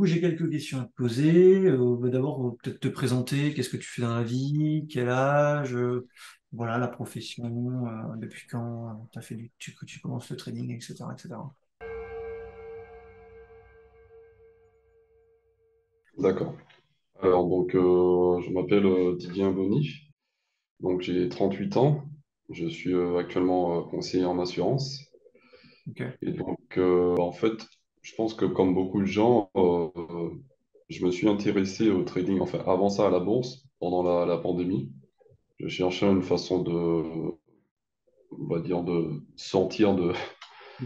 coup, j'ai quelques questions à te poser. D'abord, peut-être te présenter, qu'est-ce que tu fais dans la vie, quel âge, voilà, la profession, depuis quand t'as fait que tu commences le trading, etc., etc. D'accord. Alors, donc, je m'appelle Didier Boni, donc j'ai 38 ans. Je suis actuellement conseiller en assurance. Ok. Et donc, en fait, je pense que comme beaucoup de gens, je me suis intéressé au trading, enfin, avant ça, à la bourse, pendant la pandémie. Je cherchais une façon on va dire, de sortir De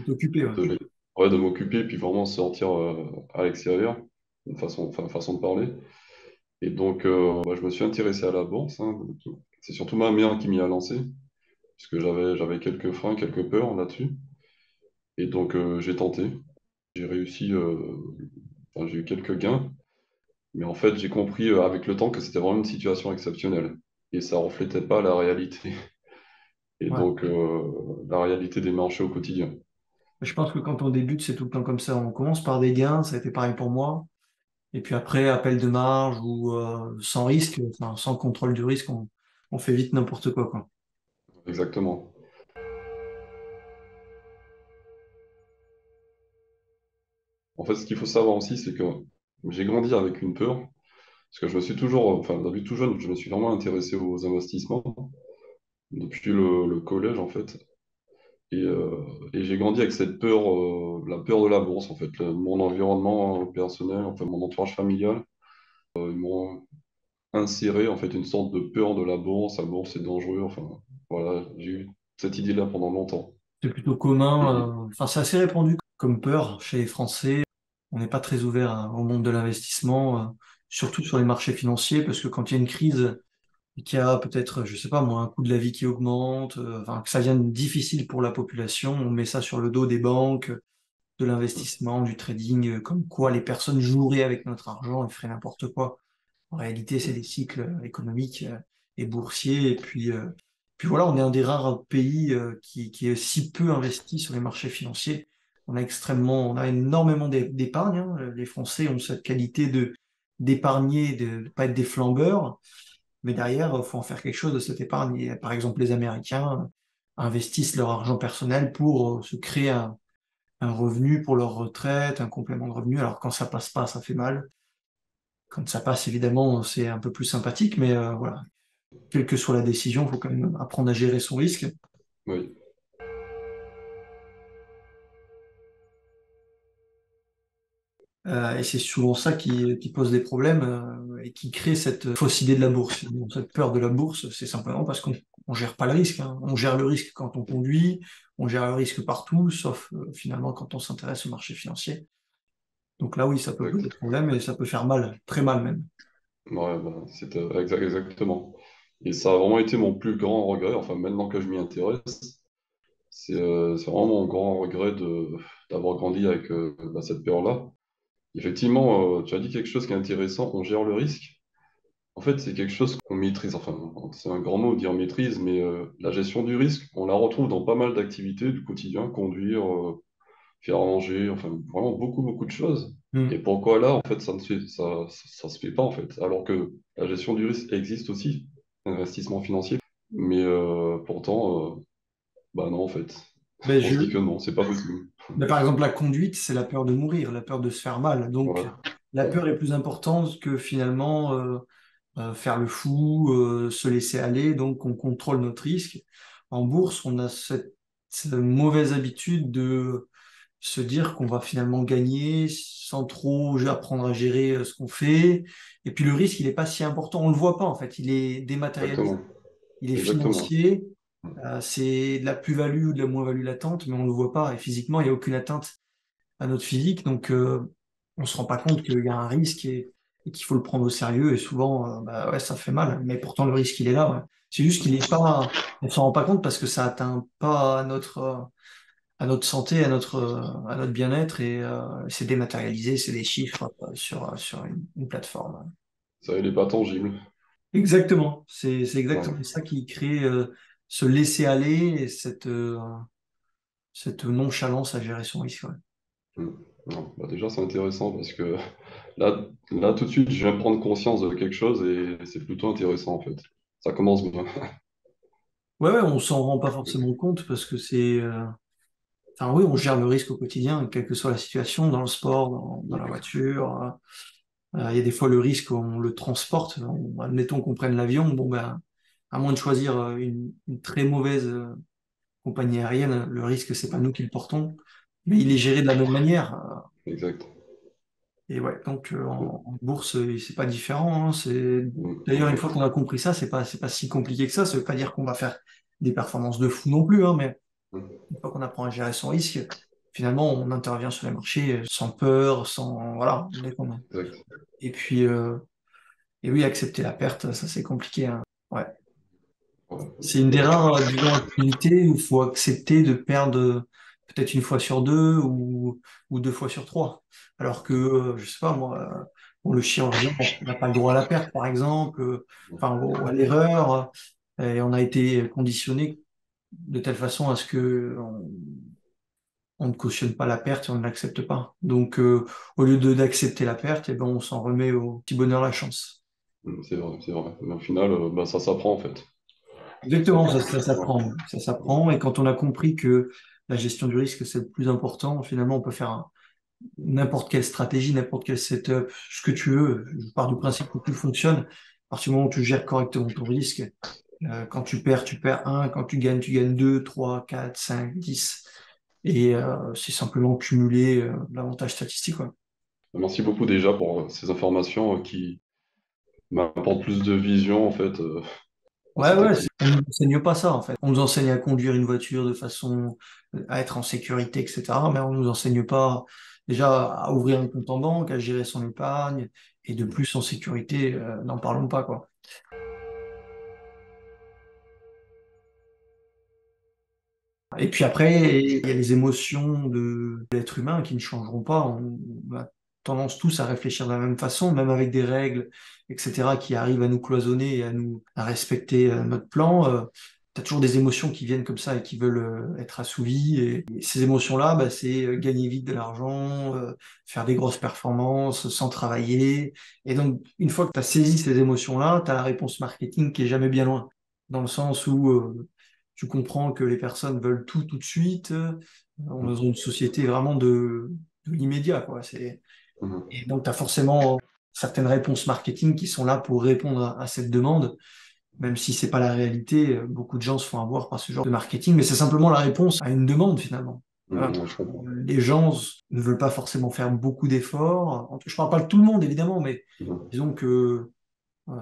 t'occuper, ouais. de, ouais, de m'occuper, puis vraiment sortir à l'extérieur, une façon de parler. Et donc, je me suis intéressé à la bourse, hein. C'est surtout ma mère qui m'y a lancé, puisque j'avais quelques freins, quelques peurs là-dessus. Et donc, j'ai tenté. J'ai réussi, j'ai eu quelques gains. Mais en fait, j'ai compris avec le temps que c'était vraiment une situation exceptionnelle. Et ça reflétait pas la réalité. Et Ouais. donc, la réalité des marchés au quotidien. Je pense que quand on débute, c'est tout le temps comme ça. On commence par des gains, ça a été pareil pour moi. Et puis après, appel de marge ou sans risque, enfin, sans contrôle du risque, on fait vite n'importe quoi, quoi. Exactement. En fait, ce qu'il faut savoir aussi, c'est que j'ai grandi avec une peur, parce que je me suis toujours, enfin, depuis tout jeune, je me suis vraiment intéressé aux investissements, depuis le collège, en fait. Et j'ai grandi avec cette peur, la peur de la bourse, en fait. Mon environnement personnel, enfin, mon entourage familial, ils m'ont inséré, en fait, une sorte de peur de la bourse c'est dangereux, enfin, voilà, j'ai eu cette idée-là pendant longtemps. C'est plutôt commun, Et, enfin, c'est assez répandu comme peur chez les Français. On n'est pas très ouvert au monde de l'investissement, surtout sur les marchés financiers, parce que quand il y a une crise et qu'il y a peut-être, je sais pas moi, un coût de la vie qui augmente, enfin, que ça devienne difficile pour la population, on met ça sur le dos des banques, de l'investissement, du trading, comme quoi les personnes joueraient avec notre argent et feraient n'importe quoi. En réalité, c'est des cycles économiques et boursiers. Et puis voilà, on est un des rares pays qui est si peu investi sur les marchés financiers. On a énormément d'épargne, hein. Les Français ont cette qualité d'épargner, de ne pas être des flambeurs. Mais derrière, il faut en faire quelque chose de cette épargne. Et, par exemple, les Américains investissent leur argent personnel pour se créer un revenu pour leur retraite, un complément de revenu. Alors quand ça passe pas, ça fait mal. Quand ça passe, évidemment, c'est un peu plus sympathique, mais voilà, quelle que soit la décision, il faut quand même apprendre à gérer son risque. oui, Et c'est souvent ça qui pose des problèmes et qui crée cette fausse idée de la bourse. Bon, cette peur de la bourse, c'est simplement parce qu'on ne gère pas le risque, hein. On gère le risque quand on conduit, on gère le risque partout, sauf finalement quand on s'intéresse au marché financier. Donc là, oui, ça peut poser exact. problème et ça peut faire mal, très mal même. Ouais, bah, exactement. Et ça a vraiment été mon plus grand regret, enfin, maintenant que je m'y intéresse. C'est vraiment mon grand regret d'avoir grandi avec cette peur-là. Effectivement, tu as dit quelque chose qui est intéressant, on gère le risque. En fait, c'est quelque chose qu'on maîtrise. Enfin, c'est un grand mot dire maîtrise, mais la gestion du risque, on la retrouve dans pas mal d'activités du quotidien, conduire, faire à manger, enfin, vraiment beaucoup, beaucoup de choses. Et Hmm. pourquoi là, en fait, ça se fait pas, en fait, alors que la gestion du risque existe aussi, investissement financier. Mais pourtant, bah non, en fait. Ben, On se dit que non, c'est pas possible. mais par exemple, la conduite, c'est la peur de mourir, la peur de se faire mal. Donc, Voilà. la Ouais. peur est plus importante que finalement faire le fou, se laisser aller. Donc, on contrôle notre risque. En bourse, on a cette mauvaise habitude de se dire qu'on va finalement gagner sans trop apprendre à gérer ce qu'on fait. Et puis, le risque, il n'est pas si important. On ne le voit pas, en fait. Il est dématérialisé. Exactement. Il est Exactement. financier. C'est de la plus-value ou de la moins-value latente, mais on ne le voit pas. Et physiquement, il n'y a aucune atteinte à notre physique. Donc, on se rend pas compte qu'il y a un risque et qu'il faut le prendre au sérieux. Et souvent, bah ouais, ça fait mal. Mais pourtant, le risque, il est là, ouais. C'est juste qu'il est pas, on s'en rend pas compte parce que ça atteint pas à notre santé, à notre bien-être et c'est dématérialisé, c'est des chiffres sur une plateforme. Ça, il est pas tangible. Exactement. C'est exactement Ouais. ça qui crée ce laisser-aller et cette nonchalance à gérer son risque, ouais. Mm. Non, bah déjà, c'est intéressant parce que là, tout de suite, je viens de prendre conscience de quelque chose et c'est plutôt intéressant en fait. Ça commence bien. Ouais, ouais, on s'en rend pas forcément compte parce que enfin oui, on gère le risque au quotidien, quelle que soit la situation, dans le sport, dans la voiture. Il y a des fois le risque, on le transporte. Admettons qu'on prenne l'avion, bon ben, à moins de choisir une très mauvaise compagnie aérienne, le risque, c'est pas nous qui le portons, mais il est géré de la même manière. Exact. Et ouais, donc en bourse, c'est pas différent, hein. D'ailleurs, une Ouais. fois qu'on a compris ça, c'est pas si compliqué que ça. Ça veut pas dire qu'on va faire des performances de fou non plus, hein, mais une fois qu'on apprend à gérer son risque, finalement, on intervient sur les marchés sans peur, sans voilà. Exact. Et puis, et oui, accepter la perte, ça c'est compliqué, hein. Ouais. Ouais. C'est une des rares, disons, activités où il faut accepter de perdre peut-être une fois sur deux ou deux fois sur trois. Alors que, je sais pas moi, bon, le chirurgien n'a pas le droit à la perte, par exemple, enfin, à l'erreur, et on a été conditionné de telle façon à ce que on ne cautionne pas la perte et on ne l'accepte pas. Donc, au lieu d'accepter la perte, eh ben, on s'en remet au petit bonheur la chance. C'est vrai, c'est vrai. Mais au final, bah, ça s'apprend en fait. Ça Exactement, s'apprend. ça Ouais. s'apprend. Ça s'apprend. Et quand on a compris que la gestion du risque, c'est le plus important, finalement, on peut faire n'importe quelle stratégie, n'importe quel setup, ce que tu veux. Je pars du principe que tout fonctionne. À partir du moment où tu gères correctement ton risque, quand tu perds un, quand tu gagnes 2, 3, 4, 5, 10. Et c'est simplement cumuler l'avantage statistique, quoi. Merci beaucoup déjà pour ces informations qui m'apportent plus de vision en fait à Ouais, cette ouais, activité. on nous enseigne pas ça en fait. On nous enseigne à conduire une voiture de façon à être en sécurité, etc. Mais on nous enseigne pas déjà à ouvrir un compte en banque, à gérer son épargne, et de plus en sécurité, n'en parlons pas quoi. Et puis après, il y a les émotions de l'être humain qui ne changeront pas. On a tendance tous à réfléchir de la même façon, même avec des règles, etc., qui arrivent à nous cloisonner et à respecter notre plan. Tu as toujours des émotions qui viennent comme ça et qui veulent être assouvies. Et ces émotions-là, bah, c'est gagner vite de l'argent, faire des grosses performances sans travailler. Et donc, une fois que tu as saisi ces émotions-là, tu as la réponse marketing qui est jamais bien loin. Dans le sens où tu comprends que les personnes veulent tout de suite. On est dans une société vraiment de l'immédiat, quoi. Mhm. Et donc, tu as forcément certaines réponses marketing qui sont là pour répondre à cette demande, même si c'est pas la réalité. Beaucoup de gens se font avoir par ce genre de marketing, mais c'est simplement la réponse à une demande, finalement. Voilà. Ouais, je comprends. Les gens ne veulent pas forcément faire beaucoup d'efforts. Je parle pas de tout le monde, évidemment, mais Mhm. disons que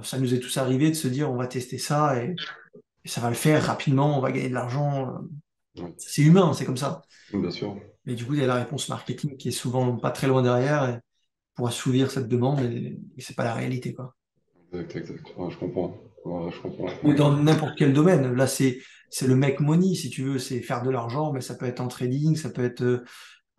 ça nous est tous arrivé de se dire on va tester ça et ça va le faire rapidement, on va gagner de l'argent. Ouais. C'est humain, c'est comme ça. Bien sûr. Mais du coup, il y a la réponse marketing qui est souvent pas très loin derrière pour assouvir cette demande et c'est pas la réalité, quoi. Exact, exact. Ouais, je comprends. Ouais, je comprends. Mais dans n'importe quel domaine, là, c'est le make money, si tu veux, c'est faire de l'argent, mais ça peut être en trading, ça peut être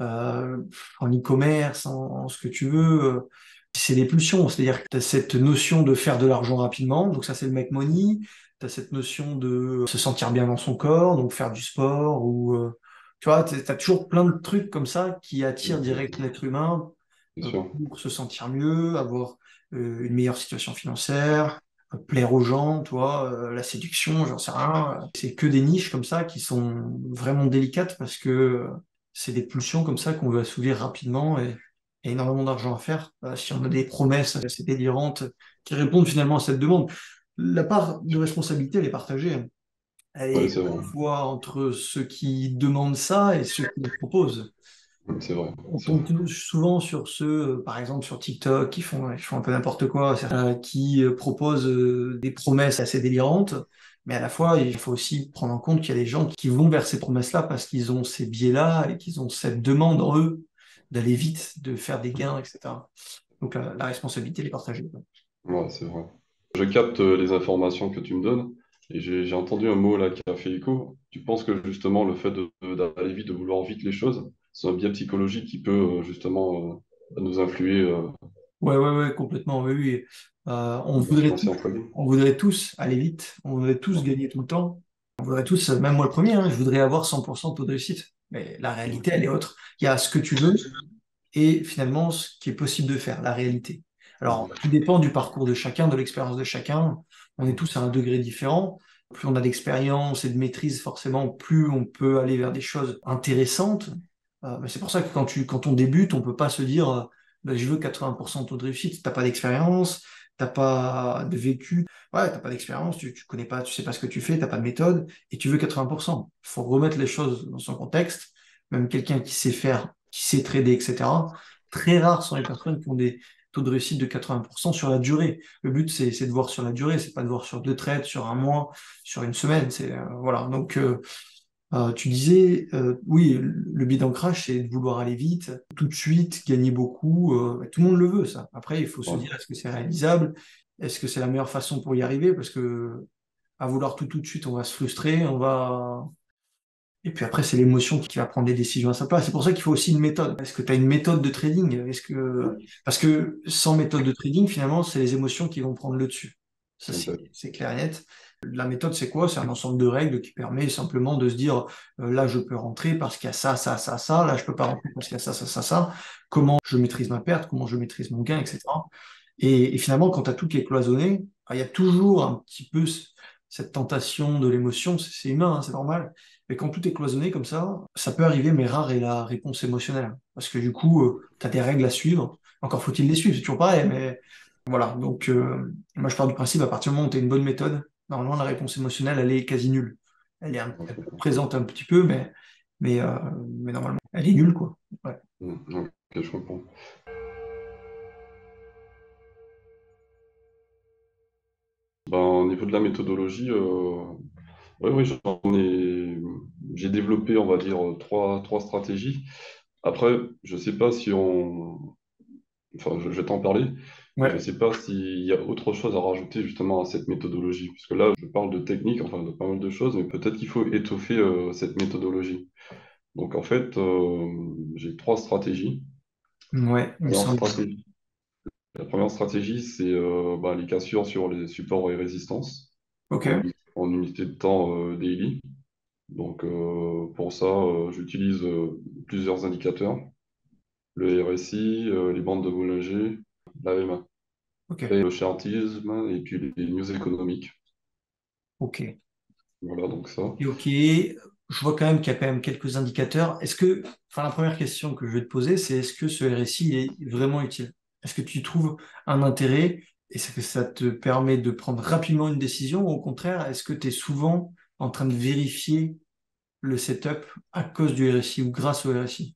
euh, en e-commerce, en ce que tu veux. C'est des pulsions, c'est-à-dire que tu as cette notion de faire de l'argent rapidement, donc ça c'est le make money. Tu as cette notion de se sentir bien dans son corps, donc faire du sport, ou tu vois, tu as toujours plein de trucs comme ça qui attirent direct Exact. l'être humain Bien sûr. pour se sentir mieux, avoir une meilleure situation financière, plaire aux gens, toi, la séduction, j'en sais rien. C'est que des niches comme ça qui sont vraiment délicates parce que c'est des pulsions comme ça qu'on veut assouvir rapidement et énormément d'argent à faire. Si on a des promesses assez délirantes qui répondent finalement à cette demande, la part de responsabilité, elle est partagée, hein. Elle Ouais, est c'est à vrai. la fois entre ceux qui demandent ça et ceux qui le proposent. C'est vrai. On C'est vrai. tombe souvent sur ceux, par exemple sur TikTok, ils font un peu n'importe quoi, qui proposent des promesses assez délirantes, mais à la fois, il faut aussi prendre en compte qu'il y a des gens qui vont vers ces promesses-là parce qu'ils ont ces biais-là et qu'ils ont cette demande en eux d'aller vite, de faire des gains, etc. Donc la responsabilité, elle est partagée, quoi. Ouais, c'est vrai. Je capte les informations que tu me donnes et j'ai entendu un mot là qui a fait écho. Tu penses que justement le fait d'aller vite, de vouloir vite les choses, c'est un biais psychologique qui peut justement nous influer Ouais, ouais, ouais, complètement, oui, oui. dans ce qu'on s'est entraîné? On voudrait tous aller vite, on voudrait tous gagner tout le temps. On voudrait tous, même moi le premier, hein, je voudrais avoir 100% de taux de réussite. Mais la réalité, elle est autre. Il y a ce que tu veux et finalement ce qui est possible de faire, la réalité. Alors, Mhm. tout dépend du parcours de chacun, de l'expérience de chacun. On est tous à un degré différent. Plus on a d'expérience et de maîtrise, forcément, plus on peut aller vers des choses intéressantes. Mais c'est pour ça que quand on débute, on peut pas se dire, ben, je veux 80% de taux de réussite. T'as pas d'expérience, t'as pas de vécu, ouais, t'as pas d'expérience, tu connais pas, tu sais pas ce que tu fais, t'as pas de méthode, et tu veux 80%. Il faut remettre les choses dans son contexte. Même quelqu'un qui sait faire, qui sait trader, etc. Très rares sont les personnes qui ont des taux de réussite de 80% sur la durée. Le but, c'est de voir sur la durée, c'est pas de voir sur 2 trades, sur un mois, sur une semaine. Voilà. Donc, tu disais, oui, le biais d'ancrage, c'est de vouloir aller vite, tout de suite, gagner beaucoup. Tout le monde le veut, ça. Après, il faut se dire, Ouais, est-ce que c'est réalisable? Est-ce que c'est la meilleure façon pour y arriver? Parce que à vouloir tout de suite, on va se frustrer, on va. Et puis après, c'est l'émotion qui va prendre les décisions à sa place. C'est pour ça qu'il faut aussi une méthode. Est-ce que tu as une méthode de trading? Parce que sans méthode de trading, finalement, c'est les émotions qui vont prendre le dessus. Ça, exact. c'est clair et net. La méthode, c'est quoi? C'est un ensemble de règles qui permet simplement de se dire, là, je peux rentrer parce qu'il y a ça, ça, ça, ça. Là, je peux pas rentrer parce qu'il y a ça, ça, ça, ça. Comment je maîtrise ma perte? Comment je maîtrise mon gain, etc. Et finalement, quand tu as tout qui est cloisonné, il y a toujours un petit peu cette tentation de l'émotion. C'est humain, hein, c'est normal. Mais quand tout est cloisonné comme ça peut arriver, mais rare est la réponse émotionnelle. Parce que du coup, tu as des règles à suivre. Encore faut-il les suivre, c'est toujours pareil. Mais voilà. Donc, moi, je pars du principe, à partir du moment où tu as une bonne méthode, normalement, la réponse émotionnelle, elle est quasi nulle. Elle peut présente un petit peu, mais, euh, mais normalement, elle est nulle, quoi. Ouais. Ok, je comprends. Ben, au niveau de la méthodologie, oui, oui, j'ai développé, on va dire, trois stratégies. Après, je sais pas si enfin, je vais t'en parler, mais je Ouais. sais pas s'il y a autre chose à rajouter justement à cette méthodologie, puisque là, je parle de technique, enfin, de pas mal de choses, mais peut-être qu'il faut étoffer cette méthodologie. Donc, en fait, j'ai trois stratégies. Ouais, il me Première semble. stratégie, la première stratégie, c'est les cassures sur les supports et résistances Ok. en unité de temps daily. Donc pour ça, j'utilise plusieurs indicateurs, le RSI, les bandes de Bollinger, l'AMA, Ok. et le chartisme et puis les news économiques. Ok. Voilà, donc ça. Et ok, je vois quand même qu'il y a quand même quelques indicateurs. Enfin, la première question que je vais te poser, c'est est-ce que ce RSI est vraiment utile? Est-ce que tu trouves un intérêt? Est-ce que ça te permet de prendre rapidement une décision? Ou au contraire, est-ce que tu es souvent en train de vérifier le setup à cause du RSI ou grâce au RSI?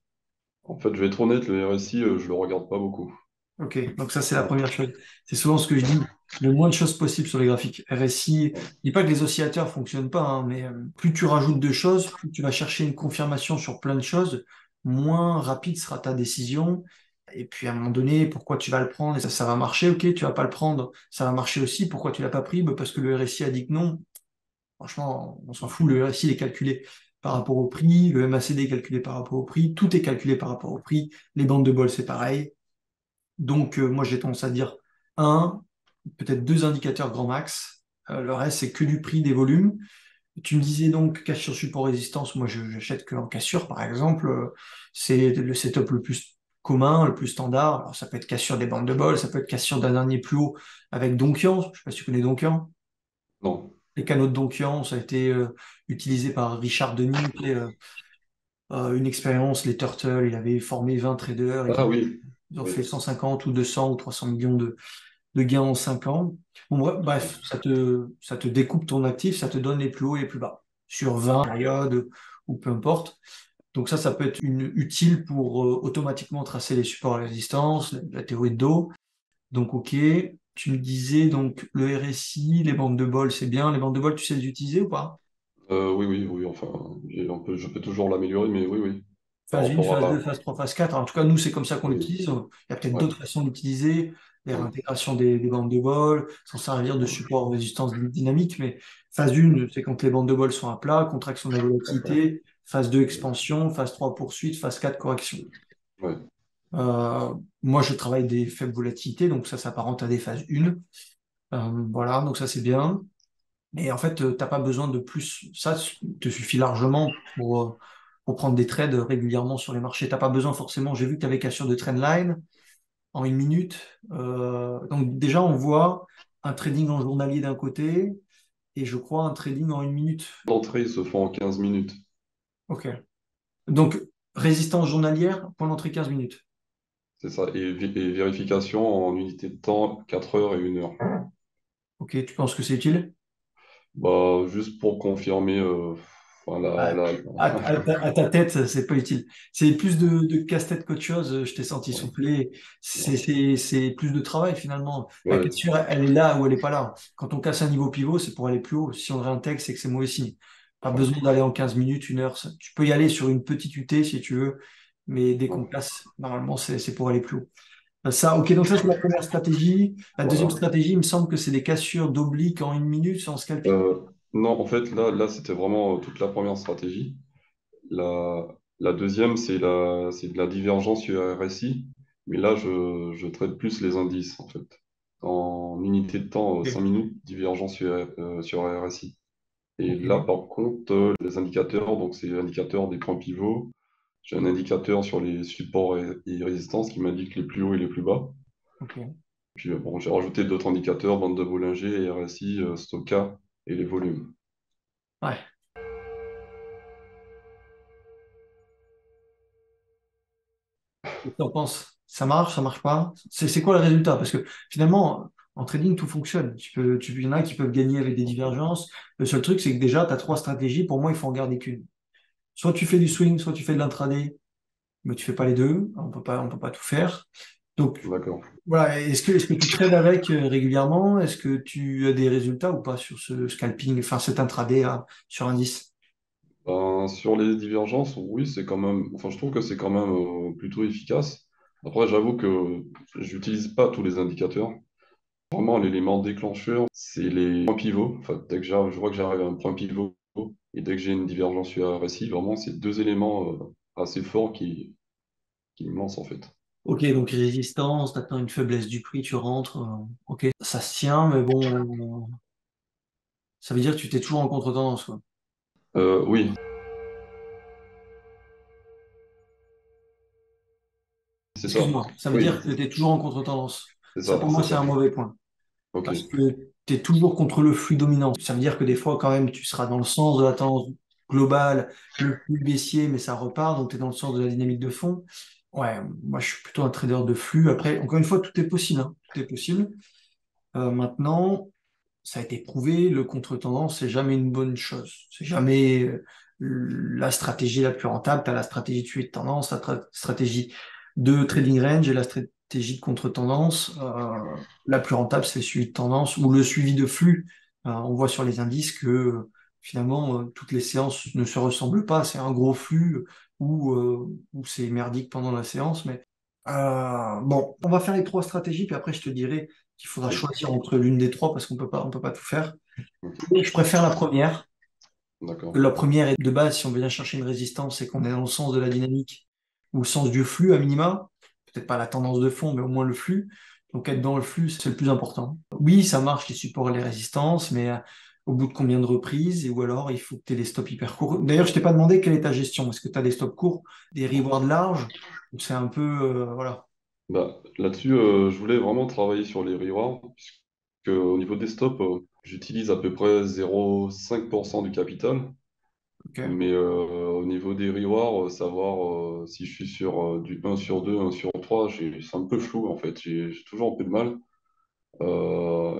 En fait, je vais être honnête, le RSI, je le regarde pas beaucoup. Ok, donc ça c'est la première chose. C'est souvent ce que je dis, le moins de choses possible sur les graphiques. RSI, je dis pas que les oscillateurs fonctionnent pas, hein, mais plus tu rajoutes de choses, plus tu vas chercher une confirmation sur plein de choses, moins rapide sera ta décision. Et puis à un moment donné, pourquoi tu vas le prendre? Et ça va marcher, ok, tu vas pas le prendre, ça va marcher aussi. Pourquoi tu l'as pas pris? Bah, parce que le RSI a dit que non. Franchement, on s'en fout, le RSI il est calculé par rapport au prix, le MACD est calculé par rapport au prix, tout est calculé par rapport au prix, les bandes de bol c'est pareil. Donc, moi, j'ai tendance à dire un, peut-être deux indicateurs grand max. Le reste, c'est que du prix, des volumes. Tu me disais donc cassure support résistance. Moi, j'achète que en cassure, par exemple. C'est le setup le plus commun, le plus standard. Alors, ça peut être cassure des bandes de bol, ça peut être cassure d'un dernier plus haut avec Donkian. Je ne sais pas si tu connais Donkian. Non. Les canaux de Donkian, ça a été utilisé par Richard Denis, qui est, une expérience, les Turtles. Il avait formé 20 traders. Ah oui, Ils ont fait oui. 150 ou 200 ou 300 millions de gains en 5 ans. Bon, bref, ça te découpe ton actif, ça te donne les plus hauts et les plus bas sur 20 périodes ou peu importe. Donc ça peut être utile pour automatiquement tracer les supports et résistances, la théorie de dos. Donc ok, tu me disais donc le RSI, les bandes de bol, c'est bien. Les bandes de bol, tu sais les utiliser ou pas? Oui, oui, oui, enfin, je peux toujours l'améliorer, mais oui, oui. Par Phase 1, rapport phase à... 2, phase 3, phase 4. En tout cas, nous, c'est comme ça qu'on Oui, l'utilise. Il y a peut-être ouais, d'autres façons d'utiliser, les ouais, réintégrations des bandes de bol, s'en servir de support aux résistances dynamiques. Mais phase 1, c'est quand les bandes de bol sont à plat, contraction de la volatilité. Phase 2, expansion. Phase 3, poursuite. Phase 4, correction. ouais. Moi, je travaille des faibles volatilités, donc ça s'apparente à des phases 1. Voilà, donc ça, c'est bien. Et en fait, t'as pas besoin de plus. Ça te suffit largement pour pour prendre des trades régulièrement sur les marchés. T'as pas besoin forcément, j'ai vu que tu avais cassure de trendline en 1 minute. Donc déjà, on voit un trading en journalier d'un côté et je crois un trading en 1 minute. L'entrée se font en 15 minutes. Ok. Donc, résistance journalière, point d'entrée 15 minutes. C'est ça. Et vérification en unité de temps, 4 heures et 1 heure. Ok, tu penses que c'est utile? Bah, juste pour confirmer enfin, Ouais. À ta tête, c'est pas utile. C'est plus de casse-tête qu'autre chose. Je t'ai senti ouais, souffler. ouais. C'est plus de travail finalement. La Ouais, cassure, elle est là ou elle est pas là. Quand on casse un niveau pivot, c'est pour aller plus haut. Si on réintègre, c'est que c'est mauvais signe. Pas ouais, besoin d'aller en 15 minutes, 1 heure. Tu peux y aller sur une petite UT si tu veux, mais dès qu'on ouais. casse, normalement, c'est pour aller plus haut. Ça, ok, donc ça, c'est la première stratégie. La deuxième Voilà. stratégie, il me semble que c'est des cassures d'obliques en 1 minute sans scalping. Non, en fait, là c'était vraiment toute la première stratégie. La deuxième, c'est de la divergence sur RSI. Mais là, je traite plus les indices, en fait. En unité de temps, 5 Ok. minutes, divergence sur RSI. Et Ok. là, par contre, les indicateurs, donc c'est l'indicateur des points pivots. J'ai un indicateur sur les supports et résistances qui m'indique les plus hauts et les plus bas. Ok. Puis bon, j'ai rajouté d'autres indicateurs, bande de Bollinger, RSI, Stochastique et les volumes. Ouais. Qu'est-ce que t'en penses? Ça marche pas? C'est quoi le résultat? Parce que finalement, en trading, tout fonctionne. Il y en a qui peuvent gagner avec des divergences. Le seul truc, c'est que déjà, tu as trois stratégies. Pour moi, il faut en garder qu'une. Soit tu fais du swing, soit tu fais de l'intraday, mais tu fais pas les deux. On peut pas tout faire. Donc, D'accord. voilà. Est-ce que tu trades avec régulièrement? Est-ce que tu as des résultats ou pas sur ce scalping, enfin cet intraday sur indice? Ben, sur les divergences, oui, c'est quand même, enfin, je trouve que c'est quand même plutôt efficace. Après, j'avoue que j'utilise pas tous les indicateurs. Vraiment, l'élément déclencheur, c'est les points pivots. Enfin, dès que je vois que j'arrive à un point pivot et dès que j'ai une divergence sur RSI, vraiment, c'est deux éléments assez forts qui me lancent en fait. Ok, donc résistance, t'attends une faiblesse du prix, tu rentres. Ok, ça se tient, mais bon, ça veut dire que tu t'es toujours en contre-tendance, quoi. Oui, c'est ça. Excuse-moi, ça veut Oui, dire que tu es toujours en contre-tendance. c'est Ça, ça, pour moi, c'est c'est ça. un mauvais point. Ok, Parce que tu es toujours contre le flux dominant. Ça veut dire que des fois, quand même, tu seras dans le sens de la tendance globale, le flux baissier, mais ça repart, donc tu es dans le sens de la dynamique de fond. Ouais, moi, je suis plutôt un trader de flux. Après, encore une fois, tout est possible, hein. Tout est possible. Maintenant, ça a été prouvé, le contre-tendance, c'est jamais une bonne chose. C'est jamais la stratégie la plus rentable. Tu as la stratégie de suivi de tendance, stratégie de trading range et la stratégie de contre-tendance. La plus rentable, c'est le suivi de tendance ou le suivi de flux. On voit sur les indices que finalement, toutes les séances ne se ressemblent pas. C'est un gros flux ou c'est merdique pendant la séance. Mais bon, on va faire les trois stratégies, puis après, je te dirai qu'il faudra ok, choisir entre l'une des trois parce qu'on peut pas tout faire. ok. Et je préfère la première. D'accord. La première est de base, si on veut bien chercher une résistance et qu'on est dans le sens de la dynamique ou le sens du flux à minima, peut-être pas la tendance de fond, mais au moins le flux. Donc être dans le flux, c'est le plus important. Oui, ça marche, les supports et les résistances, mais au bout de combien de reprises, et ou alors il faut que tu aies des stops hyper courts. D'ailleurs, je t'ai pas demandé quelle est ta gestion. Est-ce que tu as des stops courts, des rewards larges, ou c'est un peu, voilà. Bah, là-dessus, je voulais vraiment travailler sur les rewards, puisque au niveau des stops, j'utilise à peu près 0,5% du capital. Ok. Mais au niveau des rewards, savoir si je suis sur du 1 sur 2 1 sur 3 c'est un peu flou en fait. J'ai toujours un peu de mal.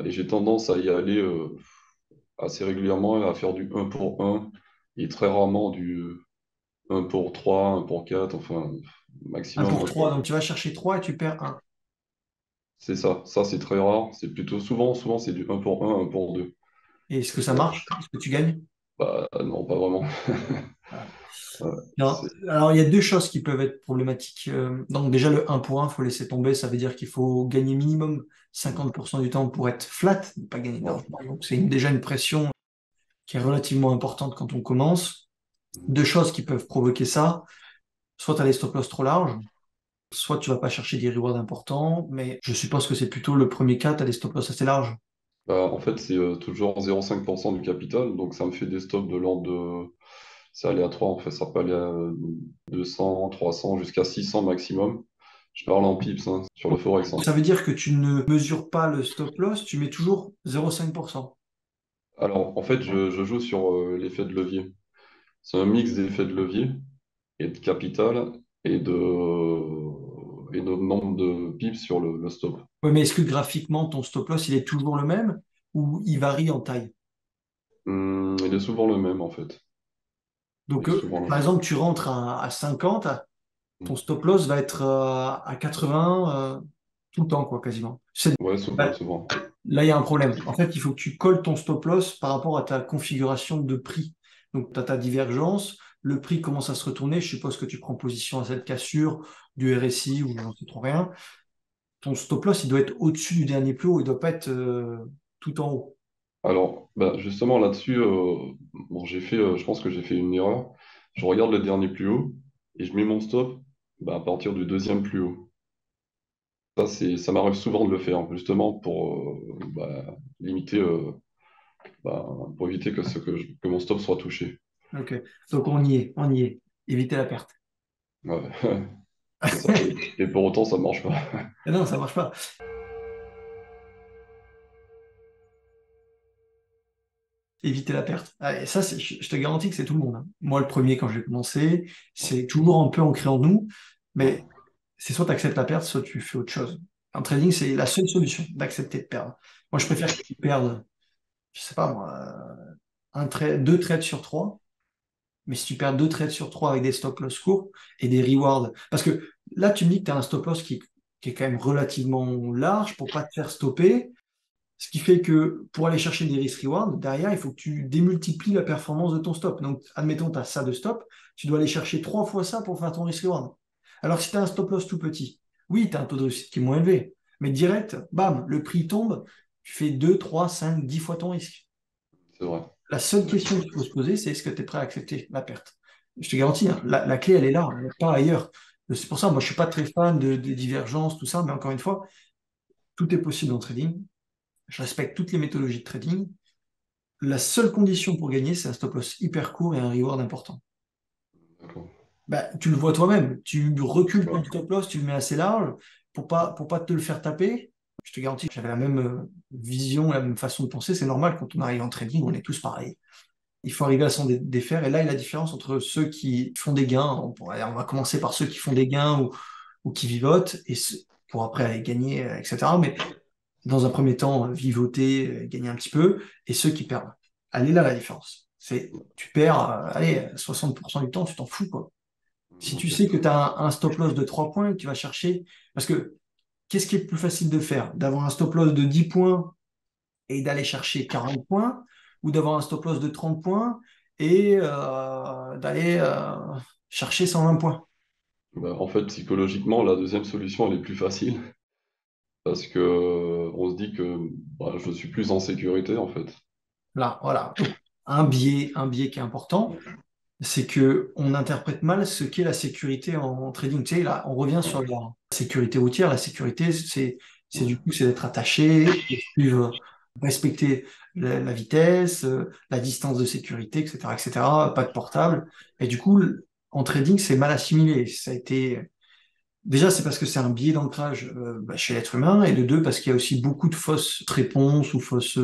Et j'ai tendance à y aller assez régulièrement, à faire du 1 pour 1 et très rarement du 1 pour 3 1 pour 4 enfin, Un maximum pour 1 pour. trois, donc tu vas chercher 3 et tu perds un. C'est ça. Ça, c'est très rare. C'est plutôt souvent, c'est du 1 pour 1 1 pour 2. Et est-ce que ça marche? Est-ce que tu gagnes? Bah, non, pas vraiment. Voilà. Ouais, Non. c'est Alors, il y a deux choses qui peuvent être problématiques. Donc, déjà, le un pour un, il faut laisser tomber. Ça veut dire qu'il faut gagner minimum 50% du temps pour être flat, ne pas gagner ouais. d'argent. Donc, c'est déjà une pression qui est relativement importante quand on commence. Deux choses qui peuvent provoquer ça. Soit tu as les stop loss trop larges, soit tu vas pas chercher des rewards importants, mais je suppose que c'est plutôt le premier cas, tu as des stop loss assez larges. Bah, en fait, c'est toujours 0,5% du capital, donc ça me fait des stops de l'ordre de c'est aléatoire, en fait, ça peut aller à 200, 300, jusqu'à 600 maximum. Je parle en pips, hein, sur le Forex, hein. Ça veut dire que tu ne mesures pas le stop loss, tu mets toujours 0,5%. Alors, en fait, je joue sur l'effet de levier. C'est un mix d'effets de levier et de capital et de nombre de pips sur le stop. Ouais, mais est-ce que graphiquement, ton stop loss, il est toujours le même ou il varie en taille? Il est souvent le même, en fait. Il Donc, est souvent le par même. exemple, tu rentres à 50, ton Mm. stop loss va être à 80 tout le temps, quoi, quasiment. Ouais, souvent, Là, souvent. là, il y a un problème. En fait, il faut que tu colles ton stop loss par rapport à ta configuration de prix. Donc, tu as ta divergence, le prix commence à se retourner. Je suppose que tu prends position à cette cassure du RSI ou j'en sais trop rien. Ton stop loss, il doit être au-dessus du dernier plus haut, il doit pas être tout en haut. Alors, bah, justement, là-dessus, bon, je pense que j'ai fait une erreur. Je regarde le dernier plus haut et je mets mon stop bah, à partir du deuxième plus haut. Ça m'arrive souvent de le faire, justement pour limiter, bah, pour éviter que mon stop soit touché. Ok. Donc, on y est, on y est. Éviter la perte. Ouais. C'est ça. Et pour autant, ça ne marche pas. Et non, ça marche pas. Éviter la perte. Ah, et ça, je te garantis que c'est tout le monde, hein. Moi, le premier, quand j'ai commencé, c'est toujours un peu ancré en nous, mais c'est soit tu acceptes la perte, soit tu fais autre chose. En trading, c'est la seule solution d'accepter de perdre. Moi, je préfère que tu perdes, je sais pas moi, deux trades sur trois, mais si tu perds deux trades sur trois avec des stop loss courts et des rewards, parce que là, tu me dis que tu as un stop loss qui est quand même relativement large pour pas te faire stopper. Ce qui fait que pour aller chercher des risk-reward, derrière, il faut que tu démultiplies la performance de ton stop. Donc, admettons, tu as ça de stop, tu dois aller chercher trois fois ça pour faire ton risk-reward. Alors, si tu as un stop loss tout petit, oui, tu as un taux de réussite qui est moins élevé. Mais direct, bam, le prix tombe, tu fais 2, 3, 5, 10 fois ton risque. C'est vrai. La seule question qu'il faut se poser, c'est est-ce que tu es prêt à accepter la perte? Je te garantis, hein, la clé, elle est là, elle n'est pas ailleurs. C'est pour ça, moi, je suis pas très fan des divergences, tout ça, mais encore une fois, tout est possible en trading. Je respecte toutes les méthodologies de trading. La seule condition pour gagner, c'est un stop loss hyper court et un reward important. D'accord. Bah, tu le vois toi-même, tu recules ton Ouais. stop loss, tu le mets assez large pour pas te le faire taper. Je te garantis que j'avais la même vision, la même façon de penser. C'est normal quand on arrive en trading, on est tous pareils. Il faut arriver à s'en défaire. Et là, il y a la différence entre ceux qui font des gains. On va commencer par ceux qui font des gains ou qui vivotent pour après aller gagner, etc. Mais dans un premier temps, vivoter, gagner un petit peu, et ceux qui perdent. Elle est là la différence. Tu perds, allez, 60% du temps, tu t'en fous, quoi. Si tu sais Ok. que tu as un stop loss de 3 points, que tu vas chercher, parce que qu'est-ce qui est plus facile de faire? D'avoir un stop loss de 10 points et d'aller chercher 40 points, ou d'avoir un stop loss de 30 points et d'aller chercher 120 points. Bah, en fait, psychologiquement, la deuxième solution, elle est plus facile parce que on se dit que bah, je suis plus en sécurité, en fait. Là, voilà. Donc, un biais qui est important, c'est que on interprète mal ce qu'est la sécurité en trading. Tu sais, là, on revient sur la sécurité routière. La sécurité, c'est du coup, c'est d'être attaché, de suivre, respecter la vitesse, la distance de sécurité, etc., etc., pas de portable. Et du coup, en trading, c'est mal assimilé. Ça a été, déjà, c'est parce que c'est un biais d'ancrage chez l'être humain, et de deux, parce qu'il y a aussi beaucoup de fausses réponses ou fausses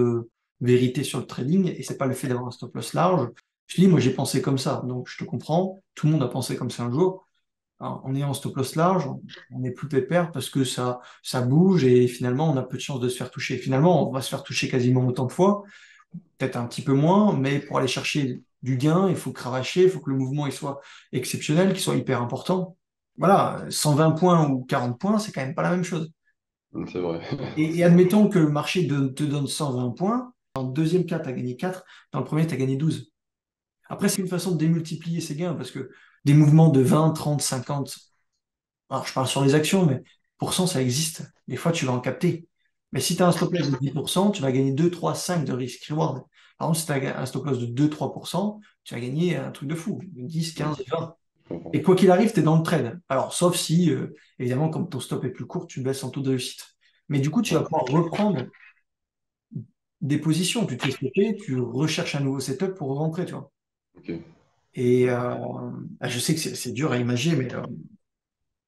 vérités sur le trading, et c'est pas le fait d'avoir un stop loss large. Je te dis, moi j'ai pensé comme ça, donc je te comprends, tout le monde a pensé comme ça un jour. Alors, en ayant un stop loss large, on est plus pépère parce que ça bouge et finalement on a peu de chances de se faire toucher. Finalement, on va se faire toucher quasiment autant de fois, peut-être un petit peu moins, mais pour aller chercher du gain, il faut cravacher, il faut que le mouvement il soit exceptionnel, qu'il soit hyper important. Voilà, 120 points ou 40 points, c'est quand même pas la même chose. C'est vrai. Et admettons que le marché te donne 120 points, dans le deuxième cas, tu as gagné 4, dans le premier, tu as gagné 12. Après, c'est une façon de démultiplier ces gains, parce que des mouvements de 20, 30, 50, alors je parle sur les actions, mais pour cent, ça existe. Des fois, tu vas en capter. Mais si tu as un stop loss de 10%, tu vas gagner 2, 3, 5 de risk reward. Par exemple, si tu as un stop loss de 2, 3%, tu vas gagner un truc de fou, 10, Mm, 15, 20. je comprends. Et quoi qu'il arrive, tu es dans le trade. Alors, sauf si, évidemment, comme ton stop est plus court, tu baisses en taux de réussite. Mais du coup, tu vas Ouais. pouvoir reprendre des positions. Tu te fais stopper, tu recherches un nouveau setup pour rentrer, tu vois. Ok. Et je sais que c'est dur à imaginer, mais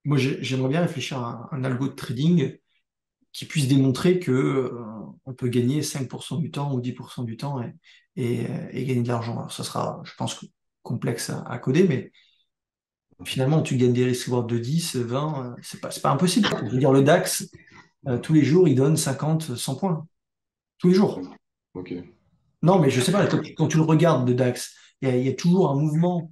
moi, j'aimerais bien réfléchir à un algo de trading qui puisse démontrer que on peut gagner 5% du temps ou 10% du temps et gagner de l'argent. Alors, ça sera, je pense, complexe à coder, mais finalement, tu gagnes des risques de 10, 20, c'est pas impossible. Je veux dire, le DAX, tous les jours, il donne 50, 100 points. Tous les jours. Ok. Non, mais je sais pas, quand tu le regardes, le DAX, il y a toujours un mouvement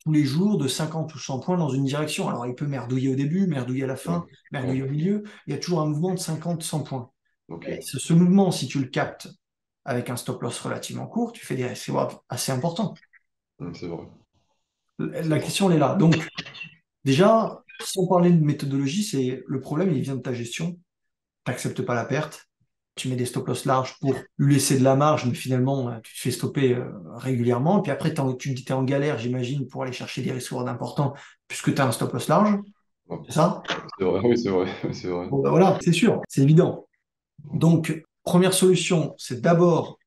tous les jours de 50 ou 100 points dans une direction. Alors, il peut merdouiller au début, merdouiller à la Ouais. fin, merdouiller Ouais. au milieu. Il y a toujours un mouvement de 50, 100 points. Ok. Et ce mouvement, si tu le captes avec un stop loss relativement court, tu fais des recettes assez importants. C'est vrai. C'est La vrai. question, elle est là. Donc, déjà, sans parler de méthodologie, c'est le problème, il vient de ta gestion. Tu n'acceptes pas la perte. Tu mets des stop loss larges pour lui laisser de la marge, mais finalement, tu te fais stopper régulièrement. Et puis après, tu me dis que tu es en galère, j'imagine, pour aller chercher des risques importants puisque tu as un stop loss large. Ouais. C'est ça? C'est vrai, oui, c'est vrai, c'est vrai. Bon, ben voilà, c'est sûr, c'est évident. Donc, première solution, c'est d'abord,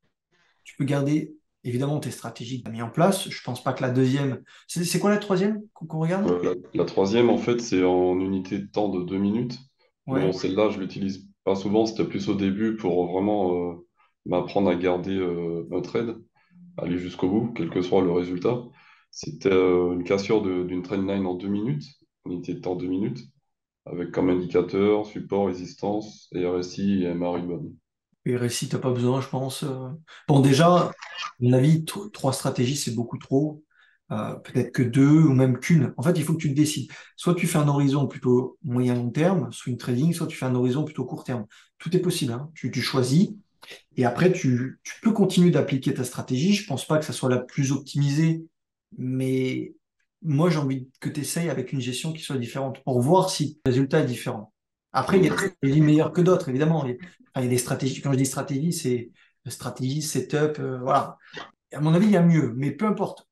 tu peux garder évidemment tes stratégies que tu as mis en place. Je pense pas que la deuxième. C'est quoi la troisième qu'on regarde? La troisième, en fait, c'est en unité de temps de 2 minutes. Mais bon, Ouais. celle-là, je l'utilise pas souvent. C'était plus au début pour vraiment m'apprendre à garder un trade, aller jusqu'au bout, quel que soit le résultat. C'était une cassure d'une trendline en 2 minutes, unité de temps 2 minutes, avec comme indicateur support, résistance, et RSI et MA Ribbon. Et récit, t'as pas besoin, je pense. Bon, déjà, à mon avis, trois stratégies, c'est beaucoup trop. Peut-être que deux ou même qu'une. En fait, il faut que tu te décides. Soit tu fais un horizon plutôt moyen-long terme, swing trading, soit tu fais un horizon plutôt court terme. Tout est possible, hein. Tu choisis. Et après, tu peux continuer d'appliquer ta stratégie. Je pense pas que ça soit la plus optimisée, mais moi, j'ai envie que tu essayes avec une gestion qui soit différente pour voir si le résultat est différent. Après, il y a des Mhm. stratégies meilleures que d'autres, évidemment. Il y a des stratégies, quand je dis stratégie, c'est stratégie, setup, voilà. À mon avis, il y a mieux, mais peu importe.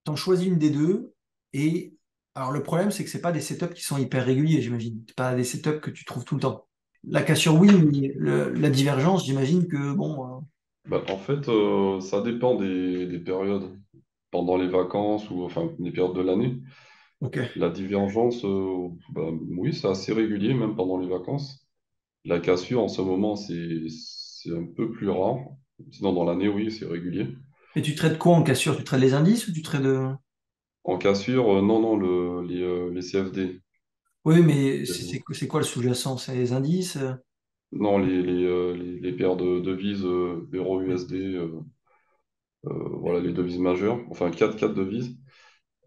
Tu en choisis une des deux. Et alors, le problème, c'est que c'est pas des setups qui sont hyper réguliers, j'imagine. C'est pas des setups que tu trouves tout le temps. La cassure, oui, mais la divergence, j'imagine que, bon, Bah, en fait, ça dépend des périodes. Pendant les vacances ou enfin des périodes de l'année. ok. La divergence, bah, oui, c'est assez régulier, même pendant les vacances. La cassure, en ce moment, c'est un peu plus rare. Sinon, dans l'année, oui, c'est régulier. Et tu traites quoi en cassure? Tu traites les indices ou tu traites de... En cassure, non, non, les CFD. Oui, mais c'est quoi le sous-jacent? C'est les indices? Non, les paires de devises euro-USD, voilà, les devises majeures. Enfin, quatre devises.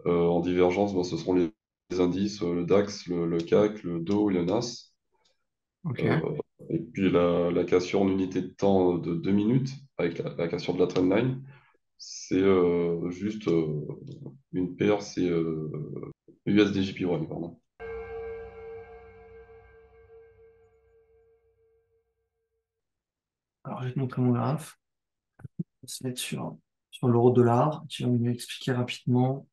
En divergence, bah, ce seront les indices, le DAX, le CAC, le DO et le NAS. Ok. Euh, et puis la cassure en unité de temps de 2 minutes, avec la cassure de la trendline, c'est juste une paire, c'est USDJPY, pardon. Alors, je vais te montrer mon graphe. On va se mettre sur l'euro-dollar. Tu vas m'expliquer rapidement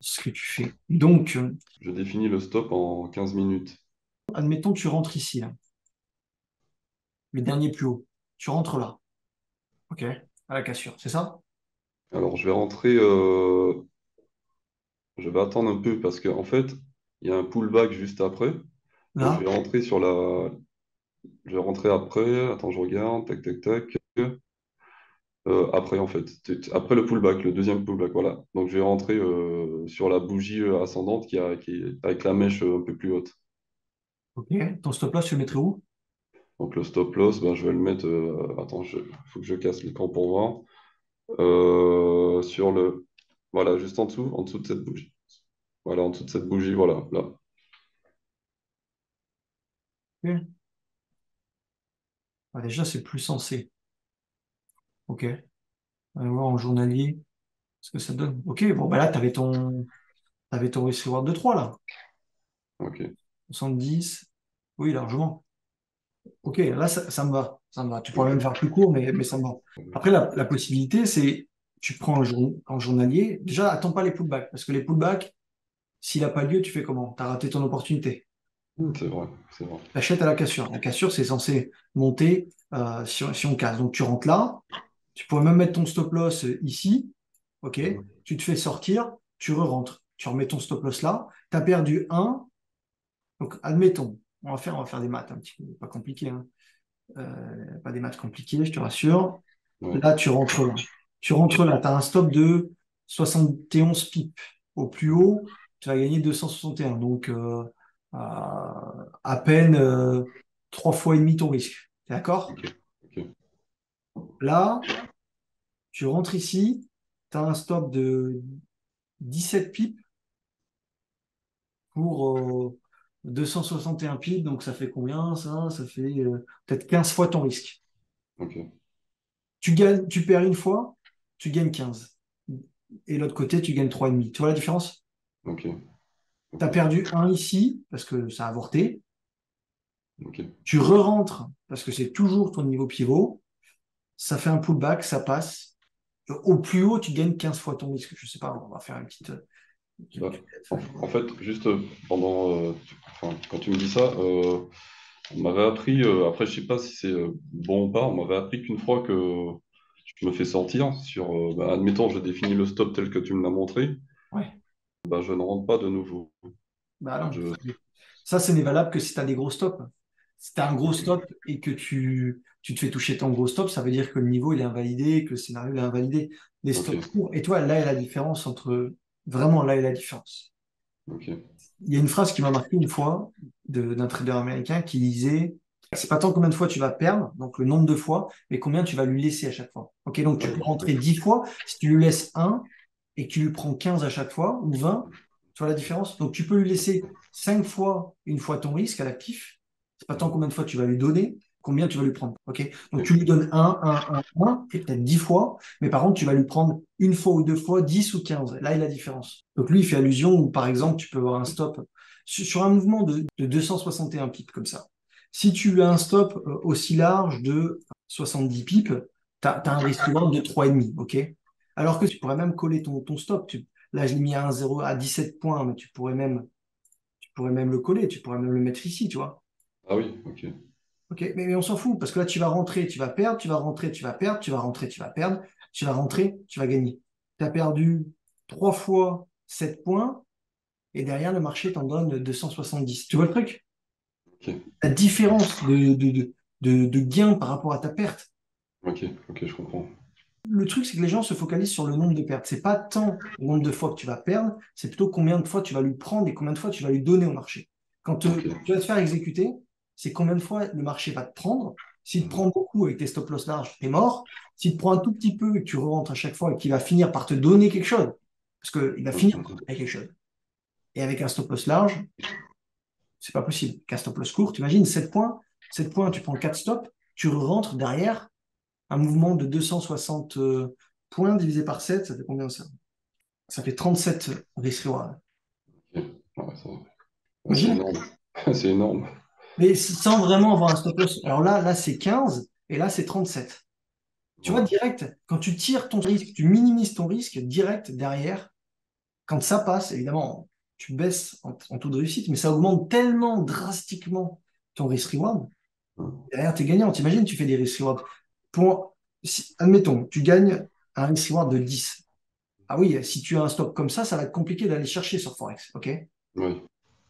ce que tu fais. Donc, Je définis le stop en 15 minutes. admettons que tu rentres ici, là, le dernier plus haut. Tu rentres là. Ok. À la cassure, c'est ça? Alors je vais rentrer, je vais attendre un peu parce qu'en fait, il y a un pullback juste après. Donc Là? je vais rentrer après. Attends, je regarde, tac, tac, tac. Après, en fait, après le pullback, le deuxième pullback, voilà. Donc, je vais rentrer sur la bougie ascendante qui est avec la mèche un peu plus haute. Ok. Ton stop loss, tu le mettrais où? Donc, le stop loss, ben, je vais le mettre. Attends, il faut que je casse l'écran pour voir. Sur le. Voilà, juste en dessous de cette bougie. Voilà, en dessous de cette bougie, voilà, là. Ok. Ah, déjà, c'est plus sensé. Ok. On va voir en journalier ce que ça donne. Ok. Bon, bah là, t'avais ton risk reward de 3 là. Ok. 70. Oui, largement. Ok, là, ça me va. Ça me va. Tu pourrais même Ok. faire plus court, mais ça me va. Après, la possibilité, c'est tu prends en journalier. Déjà, attends pas les pullbacks. Parce que les pullbacks, s'il n'a pas lieu, tu fais comment? Tu as raté ton opportunité. C'est vrai, c'est vrai. Tu achètes à la cassure. La cassure, c'est censé monter si on casse. Donc, tu rentres là. Tu pourrais même mettre ton stop loss ici. OK? Tu te fais sortir, tu re-rentres. Tu remets ton stop loss là. Tu as perdu un. Donc, admettons, on va faire des maths un petit peu, pas compliqué, hein. Pas des maths compliqués, je te rassure. Ouais, Là, tu rentres là. Tu rentres là, tu as un stop de 71 pips. Au plus haut, tu vas gagner 261. Donc, à peine 3 fois et demi ton risque. T'es d'accord? ok, ok, Là, tu rentres ici, tu as un stop de 17 pips pour 261 pips. Donc, ça fait combien ça? Ça fait peut-être 15 fois ton risque. ok, Tu gagnes, tu perds une fois, tu gagnes 15. Et l'autre côté, tu gagnes 3,5. Tu vois la différence? ok, Tu as ok, perdu un ici parce que ça a avorté. ok. Tu re-rentres parce que c'est toujours ton niveau pivot. Ça fait un pullback, ça passe. Au plus haut, tu gagnes 15 fois ton risque. Je sais pas, on va faire une petite Bah, calculette. en fait, juste pendant, enfin, quand tu me dis ça, on m'avait appris, après je sais pas si c'est bon ou pas, on m'avait appris qu'une fois que je me fais sortir sur, bah, admettons, je définis le stop tel que tu me l'as montré, Ouais, bah, je ne rentre pas de nouveau. bah non. Je... Ça, ce n'est valable que si tu as des gros stops. Si tu as un gros stop et que tu te fais toucher ton gros stop, ça veut dire que le niveau il est invalidé, que le scénario il est invalidé. Les Ok, stops courts. Et toi, là est la différence entre. Vraiment, là est la différence. ok, Il y a une phrase qui m'a marqué une fois d'un trader américain qui disait, c'est pas tant combien de fois tu vas perdre, donc le nombre de fois, mais combien tu vas lui laisser à chaque fois. Ok, donc tu ouais, peux rentrer 10 fois, si tu lui laisses un et que tu lui prends 15 à chaque fois, ou 20, tu vois la différence? Donc tu peux lui laisser 5 fois une fois ton risque à l'actif, c'est pas tant combien de fois tu vas lui donner, combien tu vas lui prendre. Ok, donc tu lui ok, donnes un, et peut-être 10 fois, mais par contre tu vas lui prendre une fois ou deux fois, 10 ou 15. Là, il y a la différence. Donc lui, il fait allusion où, par exemple, tu peux avoir un stop sur un mouvement de 261 pips comme ça. Si tu as un stop aussi large de 70 pips, tu as un risque reward de 3,5, ok? Alors que tu pourrais même coller ton stop. Là, je l'ai mis à 1,0 à 17 points, mais tu pourrais même le coller, tu pourrais même le mettre ici, tu vois. ah oui, ok, Ok, mais on s'en fout, parce que là, tu vas rentrer, tu vas perdre, tu vas rentrer, tu vas perdre, tu vas rentrer, tu vas perdre, tu vas rentrer, tu vas gagner. Tu as perdu 3 fois 7 points, et derrière, le marché t'en donne 270. Tu vois le truc? ok, La différence de gain par rapport à ta perte. ok, ok, je comprends. Le truc, c'est que les gens se focalisent sur le nombre de pertes. C'est pas tant le nombre de fois que tu vas perdre, c'est plutôt combien de fois tu vas lui prendre et combien de fois tu vas lui donner au marché. Quand Ok, tu vas te faire exécuter, c'est combien de fois le marché va te prendre. S'il te prend beaucoup avec tes stop loss larges, t'es mort. S'il te prend un tout petit peu et que tu rentres à chaque fois et qu'il va finir par te donner quelque chose, parce qu'il va finir par te donner quelque chose. Et avec un stop loss large, c'est pas possible. Avec un stop loss court, imagines 7 points. 7 points, tu prends 4 stops, tu rentres derrière un mouvement de 260 points divisé par 7, ça fait combien ça? Ça fait 37 risk reward. ok, ouais, ouais, c'est Imagine? énorme, c'est énorme. Mais sans vraiment avoir un stop loss. Alors là c'est 15 et là c'est 37. Tu vois, Ouais, direct, quand tu tires ton risque, tu minimises ton risque direct derrière, quand ça passe, évidemment, tu baisses en taux de réussite, mais ça augmente tellement drastiquement ton risk reward. Derrière, tu es gagnant. T'imagines, tu fais des risk rewards. Admettons, tu gagnes un risk reward de 10. Ah oui, si tu as un stop comme ça va être compliqué d'aller chercher sur Forex. OK? ouais,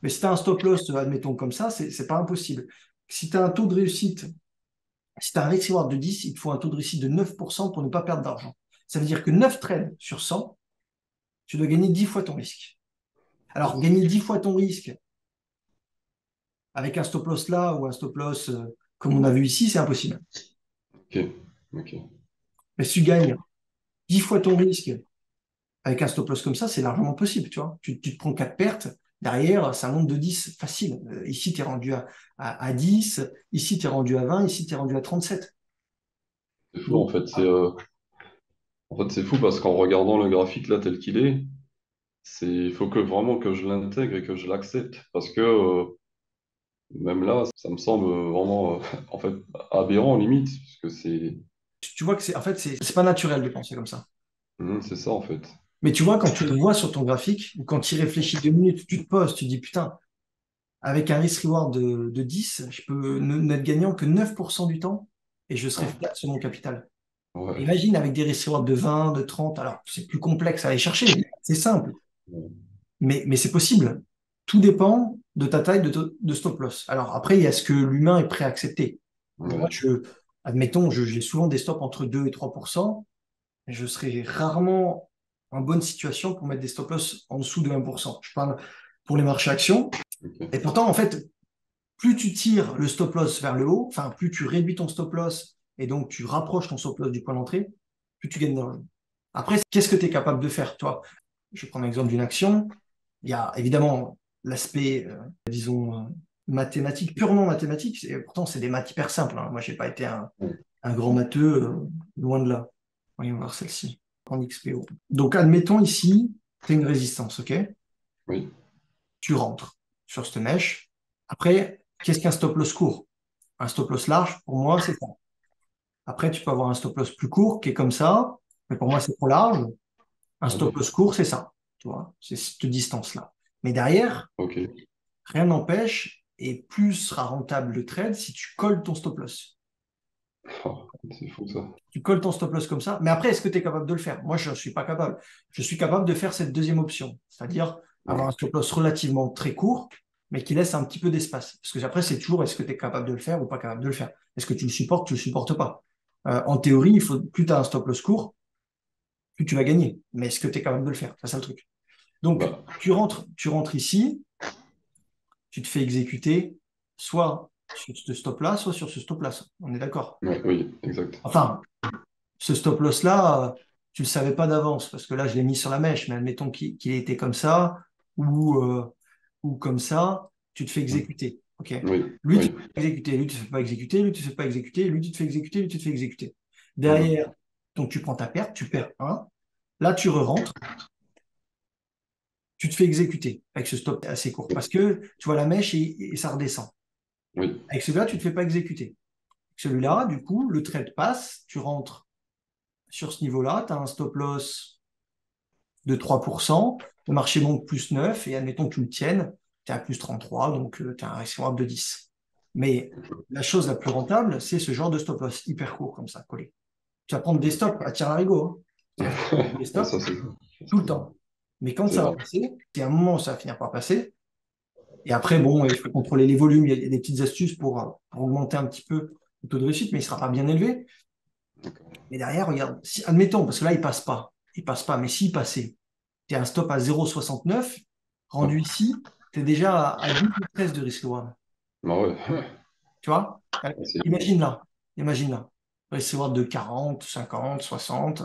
Mais si tu as un stop loss, admettons comme ça, c'est pas impossible. Si tu as un taux de réussite, si tu as un risk reward de 10, il te faut un taux de réussite de 9% pour ne pas perdre d'argent. Ça veut dire que 9 trades sur 100, tu dois gagner 10 fois ton risque. Alors, gagner 10 fois ton risque avec un stop loss là ou un stop loss comme on a vu ici, c'est impossible. ok, ok, Mais si tu gagnes 10 fois ton risque avec un stop loss comme ça, c'est largement possible, tu vois. Tu te prends 4 pertes, derrière, ça monte de 10 facile. Ici, tu es rendu à 10, ici, tu es rendu à 20, ici, tu es rendu à 37. c'est fou en Donc, fait, c'est fou parce qu'en regardant le graphique là tel qu'il est, il faut que vraiment que je l'intègre et que je l'accepte parce que même là, ça me semble vraiment en fait aberrant limite, parce que tu vois que en fait, c'est pas naturel de penser comme ça. c'est ça en fait. Mais tu vois, quand tu le vois sur ton graphique, ou quand tu y réfléchis 2 minutes, tu te poses, tu te dis, putain, avec un risk-reward de 10, je peux n'être gagnant que 9% du temps et je serai flat sur mon capital. Ouais. Imagine avec des risques de 20, de 30, alors c'est plus complexe à aller chercher, c'est simple, mais c'est possible. Tout dépend de ta taille de stop loss. Alors après, il y a ce que l'humain est prêt à accepter. Moi, Ouais. admettons, j'ai souvent des stops entre 2 et 3%, mais je serai rarement en bonne situation pour mettre des stop loss en dessous de 1%. Je parle pour les marchés actions. Et Ok. pourtant, en fait, plus tu tires le stop loss vers le haut, enfin, plus tu réduis ton stop loss et donc tu rapproches ton stop loss du point d'entrée, plus tu gagnes d'argent. Après, qu'est-ce que tu es capable de faire, toi? Je prends l'exemple d'une action. Il y a évidemment l'aspect, disons, mathématique, purement mathématique. Et pourtant, c'est des maths hyper simples, hein. Moi, je n'ai pas été un grand matheux, loin de là. Voyons voir celle-ci, en XPO. Donc, admettons ici, tu as une résistance, OK? Oui. Tu rentres sur cette mèche. Après, qu'est-ce qu'un stop loss court? Un stop loss large, pour moi, c'est ça. Après, tu peux avoir un stop loss plus court qui est comme ça, mais pour moi, c'est trop large. Un Ah, stop loss d'accord. court, c'est ça. Tu vois, c'est cette distance-là. Mais derrière, Ok. rien n'empêche, et plus sera rentable le trade si tu colles ton stop loss. Ah, c'est fou ça. Tu colles ton stop loss comme ça. Mais après, est-ce que tu es capable de le faire? Moi, je ne suis pas capable. Je suis capable de faire cette deuxième option, c'est-à-dire avoir un Ouais. stop loss relativement très court, mais qui laisse un petit peu d'espace. Parce que après, c'est toujours est-ce que tu es capable de le faire ou pas capable de le faire. Est-ce que tu le supportes, tu le supportes pas. En théorie, plus tu as un stop loss court, plus tu vas gagner. Mais est-ce que tu es capable de le faire? C'est ça le truc. Donc, Bah, tu rentres ici, tu te fais exécuter soit sur ce stop-là, soit sur ce stop-là. On est d'accord? ouais, oui, exact. Enfin, ce stop loss-là, tu ne le savais pas d'avance, parce que là, je l'ai mis sur la mèche, mais admettons qu'il ait été comme ça, ou comme ça, tu te fais Ouais. exécuter. OK? Oui, Lui, tu te oui. fais exécuter, lui, tu ne te fais pas exécuter, lui, tu ne te fais pas exécuter, lui, tu te fais exécuter, lui, tu te fais exécuter. Ouais. Derrière, donc tu prends ta perte, tu perds un. Là, tu re-rentres, tu te fais exécuter avec ce stop assez court, parce que tu vois la mèche et ça redescend. Oui. Avec celui-là, tu ne te fais pas exécuter. Celui-là, du coup, le trade passe, tu rentres sur ce niveau-là, tu as un stop loss de 3%, le marché monte plus 9, et admettons que tu le tiennes, tu es à plus 33, donc tu as un risque de 10. Mais la chose la plus rentable, c'est ce genre de stop loss hyper court comme ça, collé. Tu vas prendre des stops à tir larigot, hein. C'est-à-dire que tu vas prendre des Ah, stops ça, c'est tout le temps. Mais quand c'est ça va vrai. passer, c'est un moment où ça va finir par passer. Et après, bon, il faut contrôler les volumes. Il y a des petites astuces pour augmenter un petit peu le taux de réussite, mais il ne sera pas bien élevé. D'accord. Mais derrière, regarde, si, admettons, parce que là, il passe pas. Il passe pas, mais s'il passait, tu as un stop à 0,69, Ouais. rendu ici, tu es déjà à 10 ou 13 de risque reward. Ah ouais. Tu vois? C'est Imagine là. Imagine là. Risque reward de 40, 50, 60.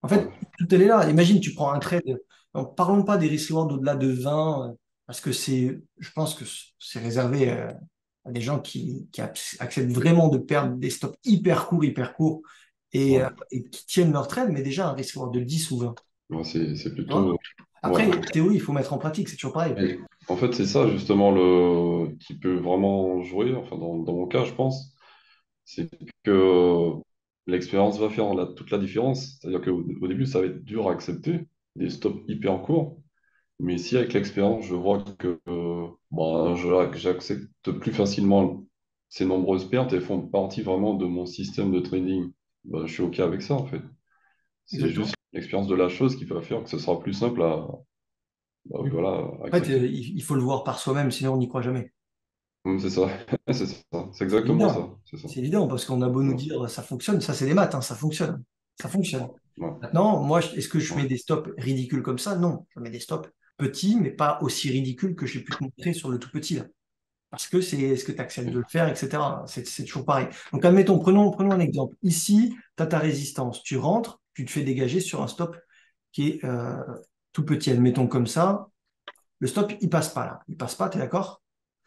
En fait, ouais. tout elle est là. Imagine, tu prends un trade. Donc, parlons pas des risques reward au-delà de 20, parce que je pense que c'est réservé à des gens qui acceptent vraiment de perdre des stops hyper courts Ouais. et qui tiennent leur trade, mais déjà un risque reward de 10 ou 20. Ouais, c'est Tu vois? plutôt. Ouais. Après, théorie, il faut mettre en pratique, c'est toujours pareil. Et en fait, c'est ça justement le qui peut vraiment jouer, enfin dans mon cas, je pense, c'est que l'expérience va faire toute la différence. C'est-à-dire qu'au début, ça va être dur à accepter, des stops hyper courts, mais si avec l'expérience, je vois que bah, j'accepte plus facilement ces nombreuses pertes et font partie vraiment de mon système de trading, bah, je suis OK avec ça en fait. C'est Exactement. juste l'expérience de la chose qui va faire que ce sera plus simple bah oui, voilà, à En fait, accepter. il faut le voir par soi-même, sinon on n'y croit jamais. C'est ça, c'est ça, c'est C'est exactement ça, évident. c'est ça. C'est évident, parce qu'on a beau nous Ouais, dire ça fonctionne, ça c'est des maths, hein, ça fonctionne. Ça fonctionne. ouais, Maintenant, moi, est-ce que je mets ouais, des stops ridicules comme ça? Non, je mets des stops petits, mais pas aussi ridicules que j'ai pu te montrer sur le tout petit là. Parce que c'est est-ce que tu acceptes de le faire, etc. C'est toujours pareil. Donc, admettons, prenons un exemple. Ici, tu as ta résistance. Tu rentres, tu te fais dégager sur un stop qui est tout petit. Admettons comme ça. Le stop, il passe pas là. Il passe pas, tu es d'accord?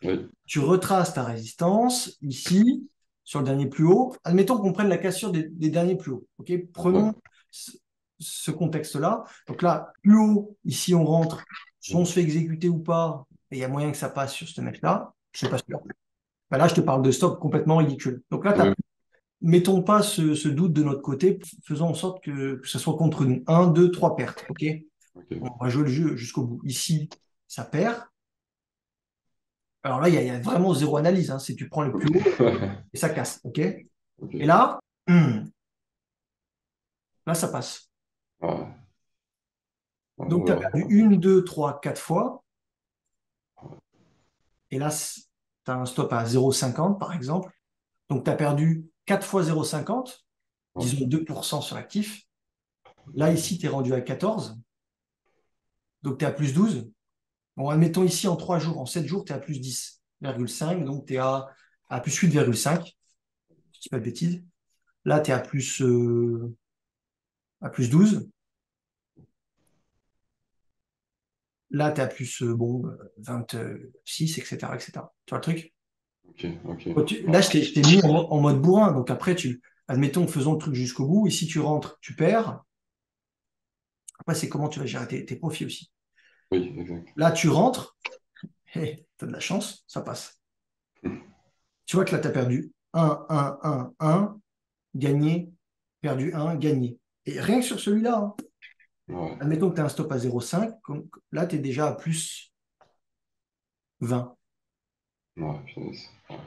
oui, Tu retraces ta résistance ici, sur le dernier plus haut. Admettons qu'on prenne la cassure des derniers plus hauts. Ok, ouais, prenons ce, ce contexte-là. Donc là, plus haut, ici on rentre, si on se fait exécuter ou pas, et il y a moyen que ça passe sur ce mec-là, je sais pas sûr. Ben là, je te parle de stop complètement ridicule. Donc là, oui, mettons pas ce doute de notre côté, faisons en sorte que ce soit contre nous. Un, deux, trois pertes. Ok, on ok. va jouer le jeu jusqu'au bout. Ici, ça perd. Alors là, il y a vraiment zéro analyse, hein. Si tu prends le plus haut et ça casse. OK? Et Ok. là, Là, ça passe. Ouais. Ouais, Donc, tu as ouais, perdu ouais. une, deux, trois, quatre fois. Et là, tu as un stop à 0,50 par exemple. Donc, tu as perdu 4 fois 0,50, Ouais. disons 2% sur l'actif. Là, ici, tu es rendu à 14, donc tu es à plus 12. Bon, admettons ici, en 3 jours, en 7 jours, tu es à plus 10,5, donc tu es à plus 8,5, je dis pas de bêtises. Là, tu es à plus 12. Là, tu es à plus 26, etc., etc. Tu vois le truc? Ok, ok. Là, Ouais. je t'ai mis en mode bourrin. Donc après, admettons, faisons le truc jusqu'au bout. Et si tu rentres, tu perds. Après, c'est comment tu vas gérer tes profits aussi. Oui, exact. Là, tu rentres, et tu as de la chance, ça passe. Tu vois que là, tu as perdu 1, gagné, perdu 1, gagné. Et rien que sur celui-là, hein. Ouais, Admettons que tu as un stop à 0,5, là, tu es déjà à plus 20. ouais, punaise. Ouais.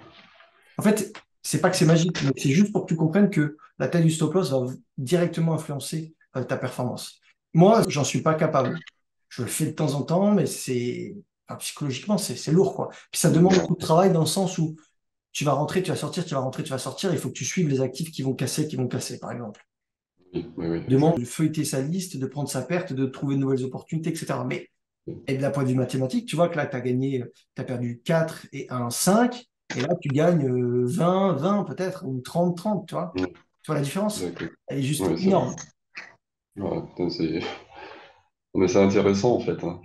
En fait, c'est pas que c'est magique, mais c'est juste pour que tu comprennes que la taille du stop loss va directement influencer ta performance. Moi, j'en suis pas capable. Je le fais de temps en temps, mais enfin, psychologiquement, c'est lourd, quoi. Puis ça demande beaucoup de Ouais, travail dans le sens où tu vas rentrer, tu vas sortir, tu vas rentrer, tu vas sortir. Il faut que tu suives les actifs qui vont casser, par exemple. oui, oui, oui, Demande exact. de feuilleter sa liste, de prendre sa perte, de trouver de nouvelles opportunités, etc. Mais, et de la point de vue mathématique, tu vois que là, tu as gagné, tu as perdu 4 et un 5, et là, tu gagnes 20, 20 peut-être, ou 30, 30, tu vois. Ouais, Tu vois la différence? exact. Elle est juste Ouais, c'est vrai. énorme. Ouais, putain, mais c'est intéressant en fait, hein.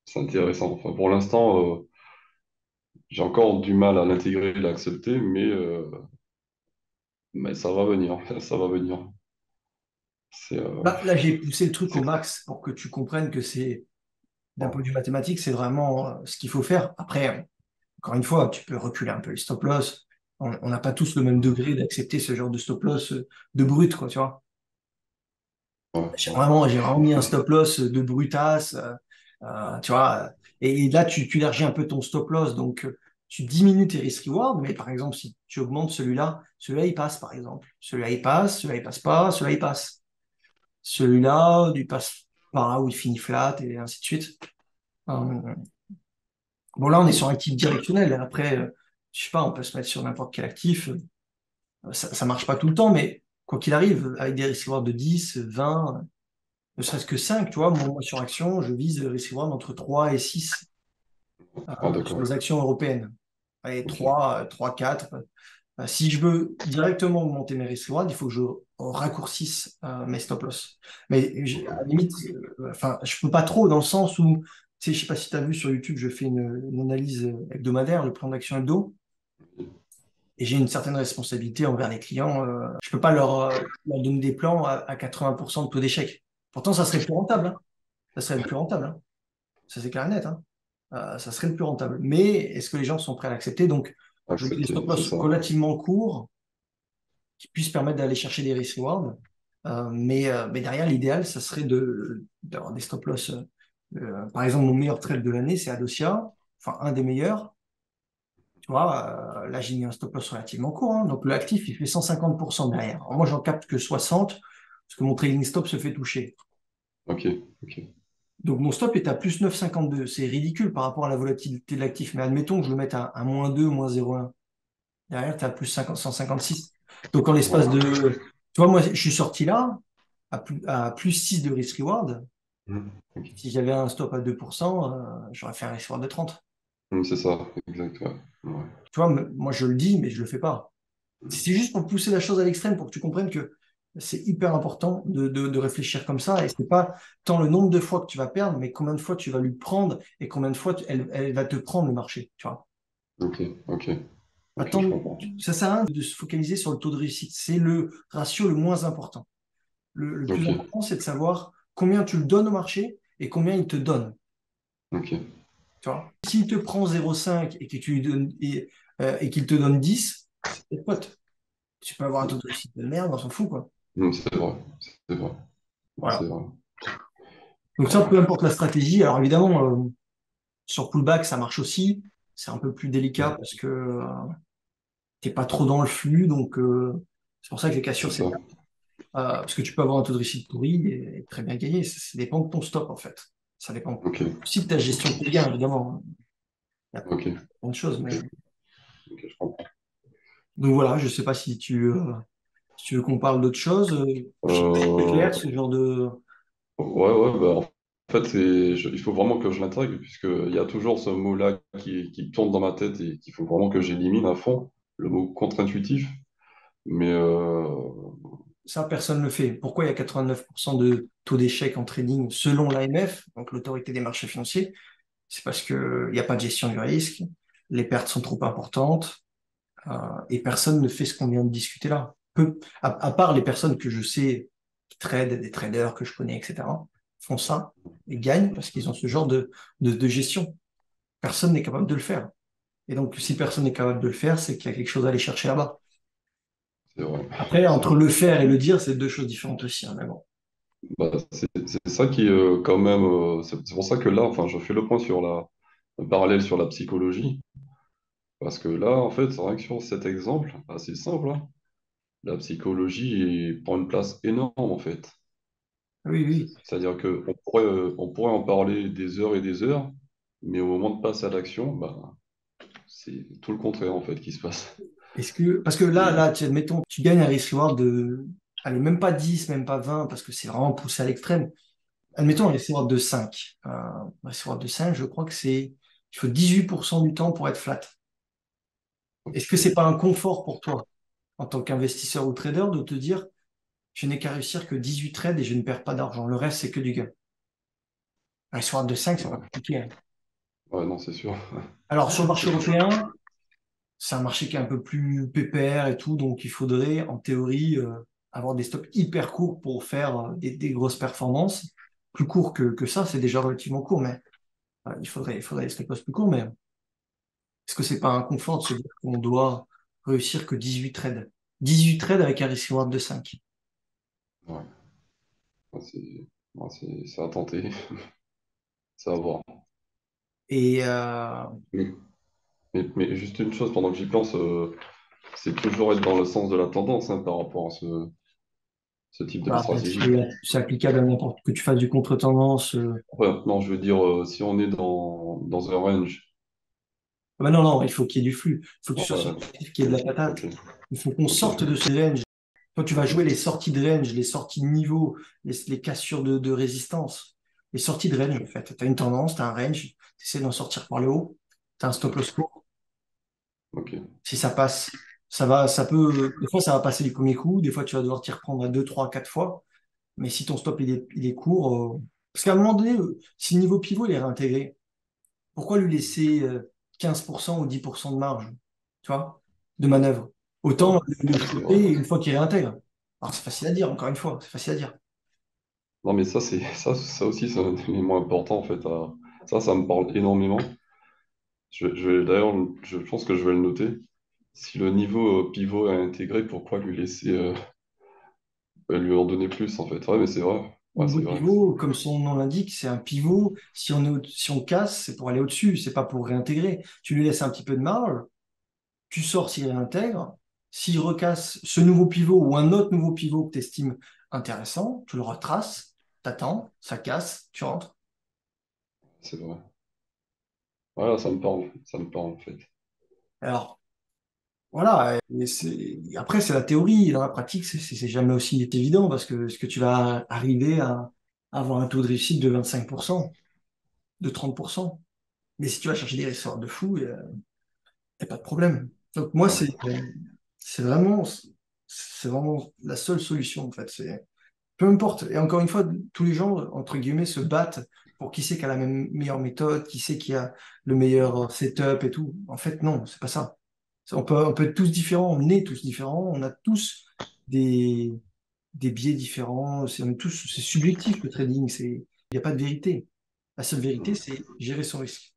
C'est intéressant. Enfin, pour l'instant, j'ai encore du mal à l'intégrer et l'accepter, mais ça va venir. Ça va venir. C'est Là, j'ai poussé le truc au c'est max pour que tu comprennes que d'un point de vue mathématique, c'est vraiment ce qu'il faut faire. Après, encore une fois, tu peux reculer un peu les stop loss. On n'a pas tous le même degré d'accepter ce genre de stop loss de brut, quoi, tu vois. ouais, ouais, J'ai vraiment mis un stop loss de brutasse, tu vois. Et là, tu élargis un peu ton stop loss, donc tu diminues tes risques reward. Mais par exemple, si tu augmentes celui-là, il passe, par exemple. Celui-là, il passe pas, celui-là, il passe. Celui-là, il passe par là où il finit flat, et ainsi de suite. Euh, bon, là, on est sur un kiff directionnel. Après, je sais pas, on peut se mettre sur n'importe quel actif. Ça marche pas tout le temps, mais quoi qu'il arrive, avec des risques reward de 10, 20, ne serait-ce que 5, tu vois, moi sur action, je vise le risk reward entre 3 et 6 ah, sur d'accord. les actions européennes. Allez, Ok. 3, 4. Si je veux directement augmenter mes risk reward, il faut que je raccourcisse mes stop loss. Mais à la limite, enfin, je peux pas trop dans le sens où, tu sais, je sais pas si tu as vu sur YouTube, je fais une analyse hebdomadaire, le plan d'action hebdo. Et j'ai une certaine responsabilité envers les clients. Je peux pas leur donner des plans à 80% de taux d'échec. Pourtant, ça serait plus rentable, hein. Ça serait le plus rentable, hein. Ça, c'est clair et net, hein. Ça serait le plus rentable. Mais est-ce que les gens sont prêts à l'accepter? Donc, je mets des Accepté, stop c'est loss ça. relativement courts qui puissent permettre d'aller chercher des risk rewards. Mais derrière, l'idéal, ça serait d'avoir des stop loss. Par exemple, mon meilleur trade de l'année, c'est Adosia, enfin un des meilleurs. Tu vois, là, j'ai mis un stop loss relativement court, hein. Donc, le actif, il fait 150% derrière. Alors, moi, j'en capte que 60 parce que mon trading stop se fait toucher. Ok, ok. Donc, mon stop est à plus 9,52. C'est ridicule par rapport à la volatilité de l'actif. Mais admettons que je le mette à moins 2, moins 0,1. Derrière, tu as plus 50, 156. Donc, en l'espace Ouais. de. Tu vois, moi, je suis sorti là à plus 6 de risk reward. Mhm. Ok. Si j'avais un stop à 2%, j'aurais fait un risk reward de 30. C'est ça, exact, ouais. Ouais. Tu vois, moi, je le dis, mais je le fais pas. C'est juste pour pousser la chose à l'extrême, pour que tu comprennes que c'est hyper important de réfléchir comme ça. Et c'est pas tant le nombre de fois que tu vas perdre, mais combien de fois tu vas lui prendre et combien de fois elle va te prendre le marché. Tu vois. Ok, ok, ok, je Attends, comprends. ça sert à rien de se focaliser sur le taux de réussite. C'est le ratio le moins important. Le plus Ok, important, c'est de savoir combien tu le donnes au marché et combien il te donne. ok. Tu vois. S'il te prend 0,5 et que tu lui donnes, et qu'il te donne 10, c'est tes potes. Tu peux avoir un taux de réussite de merde, on s'en fout, quoi. C'est vrai, c'est vrai, c'est Voilà. vrai. Donc ça, peu Ouais. importe la stratégie. Alors évidemment, sur pullback, ça marche aussi. C'est un peu plus délicat parce que t'es pas trop dans le flux. Donc c'est pour ça que les C'est cassures, c'est ça. bien. Parce que tu peux avoir un taux de réussite pourri et très bien gagner. Ça dépend de ton stop, en fait. Ça dépend Ok, aussi de ta gestion de tes gains, évidemment. Il y a ok, plein de choses, mais... ok, je comprends. Donc voilà, je sais pas si tu veux qu'on parle d'autre chose. Je sais pas si c'est Euh, clair, ce genre de... ouais, ouais, bah, en fait, il faut vraiment que je l'intègre, puisqu'il y a toujours ce mot-là qui tourne dans ma tête et qu'il faut vraiment que j'élimine à fond, le mot contre-intuitif. Mais Ça, personne ne le fait. Pourquoi il y a 89% de taux d'échec en trading selon l'AMF, donc l'autorité des marchés financiers? C'est parce qu'il n'y a pas de gestion du risque, les pertes sont trop importantes, et personne ne fait ce qu'on vient de discuter là. À part les personnes que je sais qui tradent, des traders que je connais, etc., font ça et gagnent parce qu'ils ont ce genre de gestion. Personne n'est capable de le faire. Et donc, si personne n'est capable de le faire, c'est qu'il y a quelque chose à aller chercher là-bas. c'est vrai, Après, c'est entre vrai. le faire et le dire, c'est deux choses différentes aussi, hein, mais bon. Bah, c'est ça qui, quand même, c'est pour ça que là, enfin, je fais le point sur le parallèle sur la psychologie, parce que là, en fait, c'est vrai que sur cet exemple, assez simple, hein, la psychologie prend une place énorme, en fait. Oui, oui. C'est-à-dire on pourrait en parler des heures et des heures, mais au moment de passer à l'action, bah, c'est tout le contraire, en fait, qui se passe. Parce que C'est, admettons, tu gagnes un risk-reward de, allez, même pas 10, même pas 20, parce que c'est vraiment poussé à l'extrême. Admettons un risk-reward de 5. Un risk-reward de 5, je crois que il faut 18% du temps pour être flat. Est-ce que c'est ok, pas un confort pour toi, en tant qu'investisseur ou trader, de te dire, je n'ai qu'à réussir que 18 trades et je ne perds pas d'argent. Le reste, c'est que du gain. Un risk-reward de 5, c'est pas ouais, compliqué, hein. ouais, non, c'est sûr. Alors, sur le marché européen, c'est un marché qui est un peu plus pépère et tout, donc il faudrait, en théorie, avoir des stops hyper courts pour faire des grosses performances. Plus court que ça, c'est déjà relativement court, mais il faudrait des stop loss plus courts. Mais est-ce que c'est pas un confort de se dire qu'on doit réussir que 18 trades? 18 trades avec un risk reward de 5. Ouais, ouais, c'est à tenter, c'est à voir. Et Mais, mais juste une chose, pendant que j'y pense, c'est toujours être dans le sens de la tendance, hein, par rapport à ce type de bah, stratégie. c'est applicable à n'importe que tu fasses du contre-tendance. Ouais, non, je veux dire, si on est dans un range, Ah bah non, non, il faut qu'il y ait du flux. Il faut que tu sois sur ouais, un actif qui ait de la patate. ok, Il faut qu'on ok, sorte de ce range. Quand tu vas jouer les sorties de range, les sorties de niveau, les cassures de résistance, les sorties de range, en fait. Tu as une tendance, tu as un range, tu essaies d'en sortir par le haut, tu as un stop loss court. ok. Si ça passe, des fois ça va passer les premiers coups, des fois tu vas devoir t'y reprendre à 2, 3, 4 fois. Mais si ton stop il est court, parce qu'à un moment donné, si le niveau pivot il est réintégré, pourquoi lui laisser 15% ou 10% de marge, tu vois, de manœuvre? Ouais, Autant le c'est vrai. stopper une fois qu'il réintègre. Alors c'est facile à dire, encore une fois, c'est facile à dire. Non, mais ça aussi, c'est un élément important, en fait. Ça me parle énormément. D'ailleurs, je pense que je vais le noter. Si le niveau pivot est intégré, pourquoi lui laisser, lui en donner plus, en fait? Ouais, mais c'est vrai. Ouais, Niveau c'est vrai. pivot, comme son nom l'indique, c'est un pivot. Si on casse, c'est pour aller au-dessus, c'est pas pour réintégrer. Tu lui laisses un petit peu de marge, tu sors s'il réintègre. S'il recasse ce nouveau pivot ou un autre nouveau pivot que tu estimes intéressant, tu le retraces, t'attends, ça casse, tu rentres. C'est vrai. Voilà, ça me parle, en fait. Alors, voilà. Après, c'est la théorie. Dans la pratique, c'est jamais aussi évident parce que est-ce que tu vas arriver à avoir un taux de réussite de 25%, de 30%? Mais si tu vas chercher des ressorts de fou, y a pas de problème. Donc moi, Ouais. c'est vraiment, c'est vraiment la seule solution en fait. Peu importe. Et encore une fois, tous les gens entre guillemets se battent pour qui c'est qui a la meilleure méthode, qui c'est qui a le meilleur setup et tout. En fait, non, c'est pas ça. On peut être tous différents, on est tous différents, on a tous des, des biais différents. On est tous, c'est subjectif le trading. Il n'y a pas de vérité. La seule vérité, Mm. c'est gérer son risque.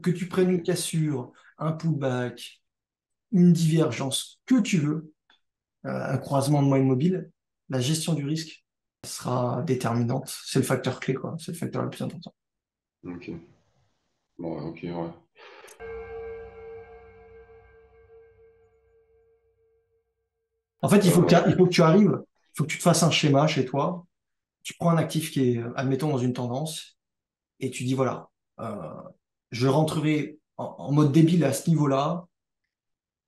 Que tu prennes Ok. une cassure, un pullback, une divergence que tu veux, un croisement de moyenne mobile, la gestion du risque sera déterminante. C'est le facteur clé, quoi. C'est le facteur le plus important. Ok. Bon, ouais, ok, ouais. En fait, Ouais. il faut que tu arrives. faut que tu te fasses un schéma chez toi. Tu prends un actif qui est, admettons, dans une tendance, et tu dis, voilà, euh, je rentrerai en mode débile à ce niveau-là,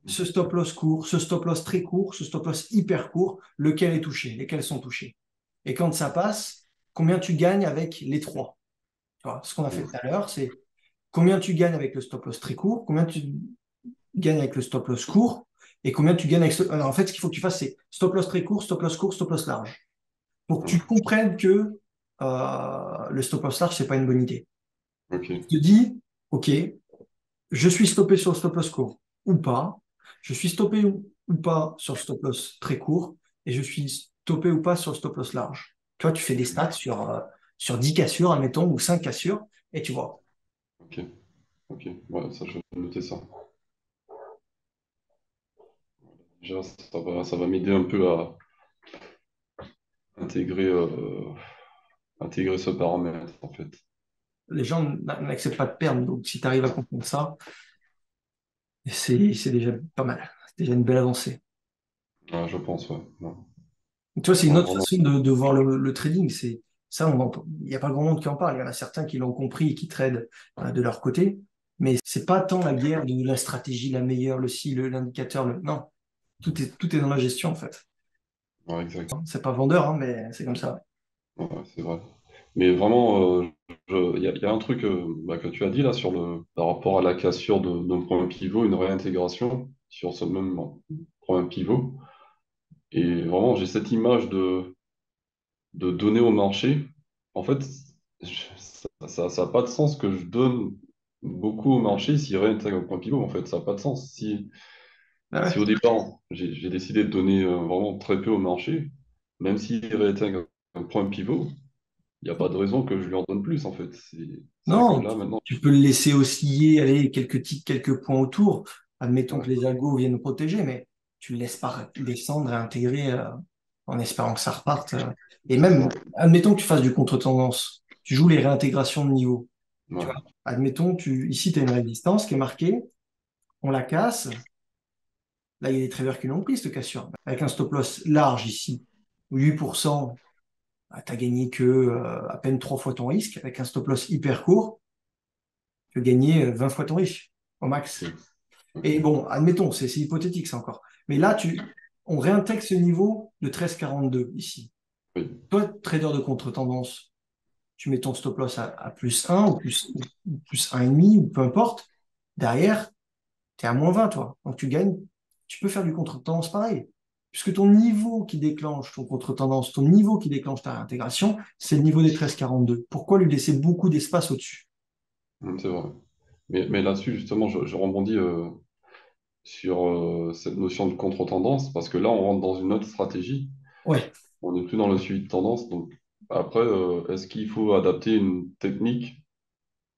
ce stop loss court, ce stop loss très court, ce stop loss hyper court, lequel est touché, lesquels sont touchés. Et quand ça passe, combien tu gagnes avec les trois. Tu vois, ce qu'on a fait tout à l'heure, c'est combien tu gagnes avec le stop loss très court, combien tu gagnes avec le stop loss court, et combien tu gagnes avec... Alors, en fait, ce qu'il faut que tu fasses, c'est stop loss très court, stop loss court, stop loss large. Pour que tu Ouais. comprennes que le stop loss large, c'est pas une bonne idée. Ok. Tu te dis, OK, je suis stoppé sur le stop loss court ou pas, je suis stoppé ou pas sur le stop loss très court, et je suis stoppé ou pas sur le stop loss large. Tu vois, tu fais des stats sur 10 cassures, admettons, ou 5 cassures, et tu vois. Ok. Ok. Ouais, ça, je vais noter ça. Déjà, ça va m'aider un peu à intégrer, intégrer ce paramètre, en fait. Les gens n'acceptent pas de perdre, donc si tu arrives à comprendre ça, c'est déjà pas mal. C'est déjà une belle avancée. Ouais, je pense, ouais. Ouais. Tu vois, c'est une Ouais, autre vraiment. façon de voir le trading. C'est ça, il n'y a pas grand monde qui en parle. Il y en a certains qui l'ont compris et qui tradent de leur côté. Mais c'est pas tant la guerre de la stratégie la meilleure, le ci, l'indicateur, non. Tout est dans la gestion, en fait. Ouais, exact. C'est pas vendeur, hein, mais c'est comme ça. Ouais, c'est vrai. Mais vraiment, il y a un truc que tu as dit là sur par rapport à la cassure d'un point pivot, une réintégration sur ce même point pivot. Et vraiment, j'ai cette image de donner au marché. En fait, ça n'a pas de sens que je donne beaucoup au marché s'il réintègre un point pivot. En fait, ça n'a pas de sens. Ah Si ouais. au départ, j'ai décidé de donner vraiment très peu au marché, même s'il réintègre un point pivot, il n'y a pas de raison que je lui en donne plus, en fait. C'est vrai que Non, là, maintenant, tu peux le laisser osciller, aller quelques tics, quelques points autour. Admettons que ouais, les algos viennent nous protéger, mais tu le laisses pas descendre et intégrer en espérant que ça reparte. Et c'est ça. même, admettons que tu fasses du contre-tendance. Tu joues les réintégrations de niveau. Tu vois, Ouais, admettons, ici, tu as une résistance qui est marquée, on la casse. Là, il y a des traders qui l'ont pris, cette cassure. Avec un stop loss large ici, 8%, tu as gagné que à peine 3 fois ton risque. Avec un stop loss hyper court, tu peux gagner 20 fois ton risque, au ok, max. ok. Et bon, admettons, c'est hypothétique ça encore. Mais là, on réintègre ce niveau de 13,42 ici. Oui, Toi, trader de contre-tendance, tu mets ton stop loss à plus 1 ou plus 1,5 ou peu importe. Derrière, tu es à moins 20, toi. Donc tu gagnes, tu peux faire du contre-tendance pareil. Puisque ton niveau qui déclenche ton contre-tendance, ton niveau qui déclenche ta réintégration, c'est le niveau des 13,42. Pourquoi lui laisser beaucoup d'espace au-dessus? c'est vrai. Mais là-dessus, justement, je rebondis sur cette notion de contre-tendance, parce que là, on rentre dans une autre stratégie. Ouais. On n'est plus dans le suivi de tendance. Donc, après, est-ce qu'il faut adapter une technique,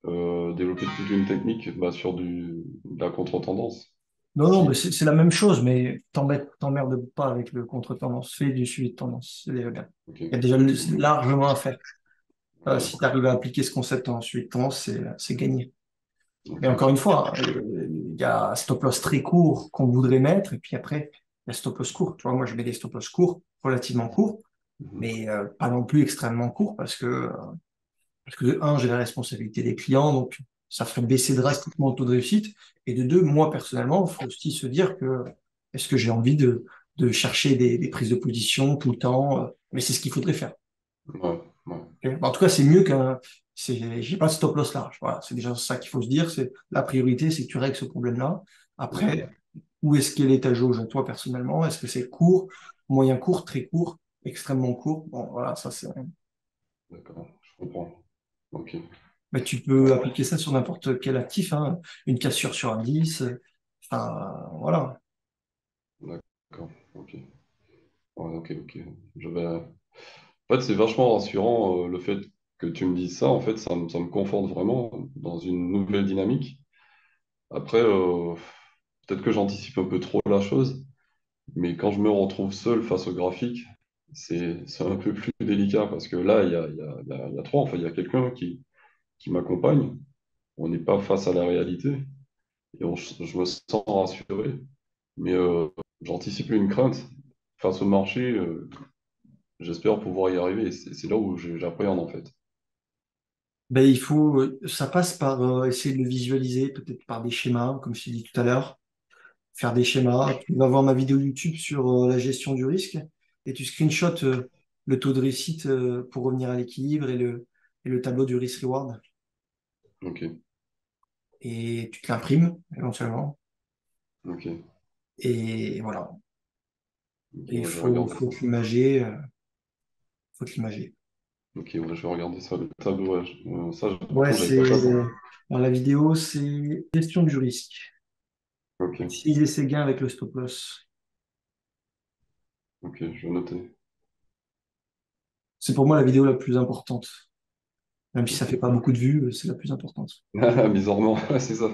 développer toute une technique sur de la contre-tendance? Non, non, mais Si, c'est la même chose, mais t'emmerdes pas avec le contre-tendance. Fais du suivi de tendance, c'est déjà bien. ok, Il y a déjà largement à faire. Si tu d'accord, arrives à appliquer ce concept en suivi de tendance, c'est gagné. Mais ok. encore une fois, hein, il y a stop loss très court qu'on voudrait mettre, et puis après, il y a stop loss court. Tu vois, moi, je mets des stop loss courts, relativement courts, Mhm. mais pas non plus extrêmement courts, parce que de un, j'ai la responsabilité des clients, donc ça ferait baisser drastiquement le taux de réussite. Et de deux, moi personnellement, il faut aussi se dire que est-ce que j'ai envie de chercher des prises de position tout le temps, mais c'est ce qu'il faudrait faire. Ouais, ouais, Ok. En tout cas, c'est mieux j'ai pas de stop loss large. Voilà, c'est déjà ça qu'il faut se dire. C'est la priorité, c'est que tu règles ce problème-là. d'accord, Après, où est-ce qu'elle est ta jauge, toi personnellement? Est-ce que c'est court, moyen court, très court, extrêmement court? Bon, voilà, ça c'est. d'accord, je comprends. Ok, Mais tu peux appliquer ça sur n'importe quel actif, hein. Une cassure sur un 10. Enfin, voilà. d'accord, ok. Ouais, ok, ok. Je vais... En fait, c'est vachement rassurant le fait que tu me dises ça. En fait, ça me conforte vraiment dans une nouvelle dynamique. Après, peut-être que j'anticipe un peu trop la chose, mais quand je me retrouve seul face au graphique, c'est un peu plus délicat parce que là, il y a trois. Enfin, il y a quelqu'un qui m'accompagne. On n'est pas face à la réalité et je me sens rassuré. Mais j'anticipe une crainte face au marché. j'espère pouvoir y arriver. Et c'est là où j'appréhende en fait. Ben, ça passe par essayer de le visualiser, peut-être par des schémas, comme je t'ai dit tout à l'heure, faire des schémas. Tu vas voir ma vidéo YouTube sur la gestion du risque et tu screenshots le taux de réussite pour revenir à l'équilibre et le tableau du risk-reward. Ok, Et tu te l'imprimes éventuellement. ok, Et voilà. ok, Et ouais, je vais regarder faut ça. te l'imager. Faut te l'imager. Ok, ouais, je vais regarder ça. Le tableau, ouais, ça, par Ouais, contre, j'avais pas fait attention. dans la vidéo, c'est gestion du risque. Ok, Utiliser ses gains avec le stop loss. ok, je vais noter. C'est pour moi la vidéo la plus importante. Même si ça fait Ok. pas beaucoup de vues, c'est la plus importante. Bizarrement, c'est ça.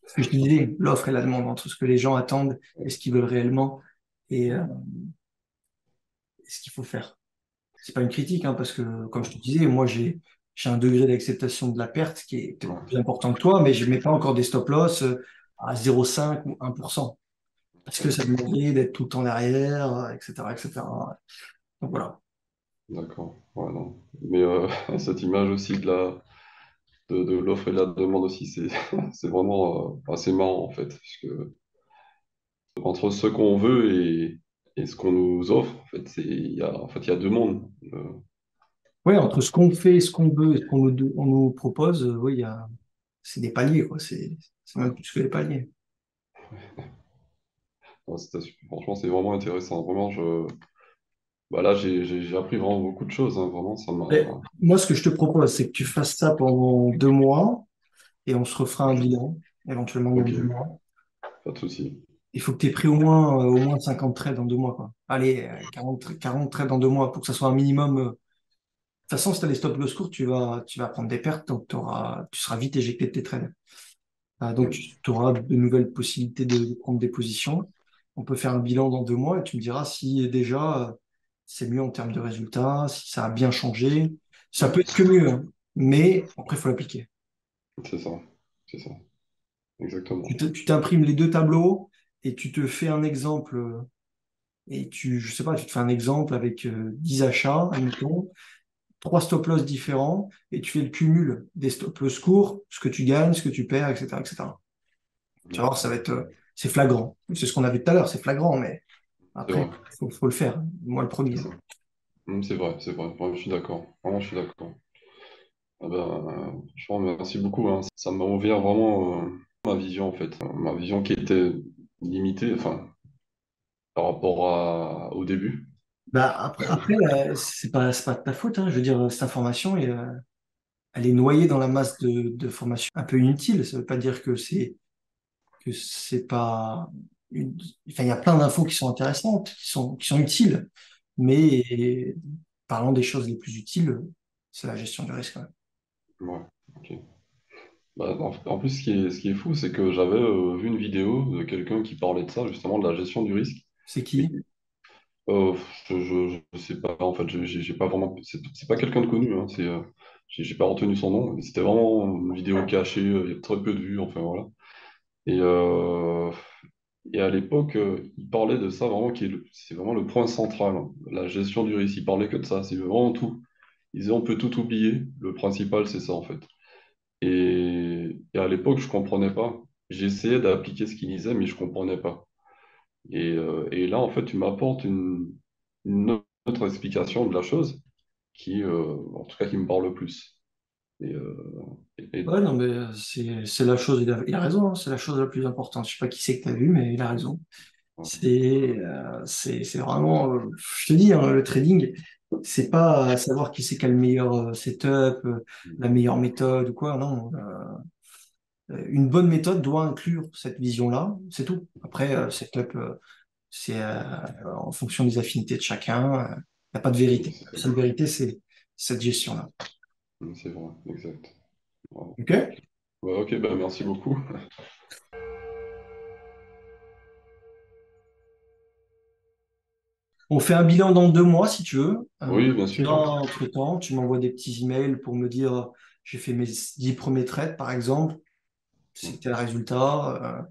Ce que je te disais, l'offre et la demande entre ce que les gens attendent et ce qu'ils veulent réellement et ce qu'il faut faire. C'est pas une critique, hein, parce que, comme je te disais, moi, j'ai un degré d'acceptation de la perte qui est peut-être Ouais, plus important que toi, mais je mets pas encore des stop loss à 0,5 ou 1%. Parce que ça demanderait d'être tout le temps derrière, etc., etc. Donc voilà. d'accord. Ouais, non. Mais cette image aussi de l'offre et de la demande aussi, c'est c'est vraiment assez marrant en fait. Puisque entre ce qu'on veut et ce qu'on nous offre, en fait, en fait, il y a deux mondes. Oui, entre ce qu'on fait, ce qu'on veut et ce on nous propose, oui, c'est des paliers, quoi. C'est même plus que des paliers. Ouais, franchement, c'est vraiment intéressant. Vraiment, bah là, j'ai appris vraiment beaucoup de choses. Hein. Vraiment, ça m'a. Mais moi, ce que je te propose, c'est que tu fasses ça pendant 2 mois et on se refera un bilan, éventuellement dans Ok, 2 mois. pas de souci. Il faut que tu aies pris au moins 50 trades dans 2 mois, quoi. Allez, 40 trades dans 2 mois pour que ça soit un minimum. De toute façon, si tu as les stop loss courts, tu vas prendre des pertes, donc tu seras vite éjecté de tes trades. Donc, Mm. tu auras de nouvelles possibilités de prendre des positions. On peut faire un bilan dans 2 mois et tu me diras si déjà c'est mieux en termes de résultats, si ça a bien changé. Ça Ouais, peut être que mieux, hein. Mais après, il faut l'appliquer. c'est ça. C'est ça. Exactement. Tu t'imprimes les deux tableaux et tu te fais un exemple. Je sais pas, tu te fais un exemple avec 10 achats, admettons, 3 stop loss différents et tu fais le cumul des stop loss courts, ce que tu gagnes, ce que tu perds, etc., etc. Tu vas Ouais, voir, c'est flagrant. C'est ce qu'on a vu tout à l'heure, c'est flagrant, mais c'est après, vrai. faut le faire. Moi, le C'est premier. ça. C'est vrai, c'est vrai. Ouais, je suis d'accord. Vraiment, je suis d'accord. Ah ben, franchement, merci beaucoup. Hein. Ça m'a ouvert vraiment ma vision, en fait. Ma vision qui était limitée, enfin, par rapport au début. Bah, après c'est pas de ta faute, hein. Je veux dire, cette information, elle est noyée dans la masse de formations un peu inutiles. Ça veut pas dire que c'est pas enfin, il y a plein d'infos qui sont intéressantes, qui sont utiles. Mais parlons des choses les plus utiles, c'est la gestion du risque, quand même. Ouais, ok. Bah, en plus, ce qui est fou, c'est que j'avais vu une vidéo de quelqu'un qui parlait de ça, justement, de la gestion du risque. C'est Et, qui? euh, je sais pas, en fait, j'ai pas vraiment. C'est pas quelqu'un de connu, hein, j'ai pas retenu son nom. C'était vraiment une vidéo cachée, il y a très peu de vues, enfin voilà. Et, euh, et à l'époque, il parlait de ça vraiment, c'est vraiment le point central, hein, la gestion du risque. Il parlait que de ça, c'est vraiment tout. Il disait on peut tout oublier, le principal c'est ça en fait. Et à l'époque, je comprenais pas. J'essayais d'appliquer ce qu'il disait, mais je comprenais pas. Et là, en fait, tu m'apportes une autre explication de la chose qui, en tout cas, qui me parle plus. Et, Ouais, et- non, mais c'est la chose, il a raison, hein, c'est la chose la plus importante. Je sais pas qui c'est que tu as vu, mais il a raison. C'est vraiment, je te dis, hein, le trading, c'est pas savoir qui c'est qui a le meilleur setup, la meilleure méthode ou quoi, non. Une bonne méthode doit inclure cette vision-là, c'est tout. Après, setup, c'est en fonction des affinités de chacun, il n'y a pas de vérité. La seule vérité, c'est cette gestion-là. c'est vrai, exact. Voilà. OK? Ouais, ok, ben merci beaucoup. On fait un bilan dans 2 mois si tu veux. Oui, bien Tu sûr. verras entre-temps, tu m'envoies des petits emails pour me dire j'ai fait mes 10 premiers trades par exemple, c'est tel résultat.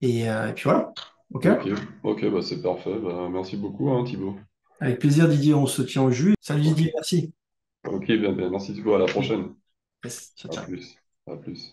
Et puis voilà. OK? Ok, ok, bah c'est parfait. Bah, merci beaucoup, hein, Thibaut. Avec plaisir, Didier, on se tient au jus. Salut Ok, Didier, merci. ok, bien, bien. Merci, Thibaut. À la Oui. prochaine. Yes, ciao, À ciao. plus. À plus.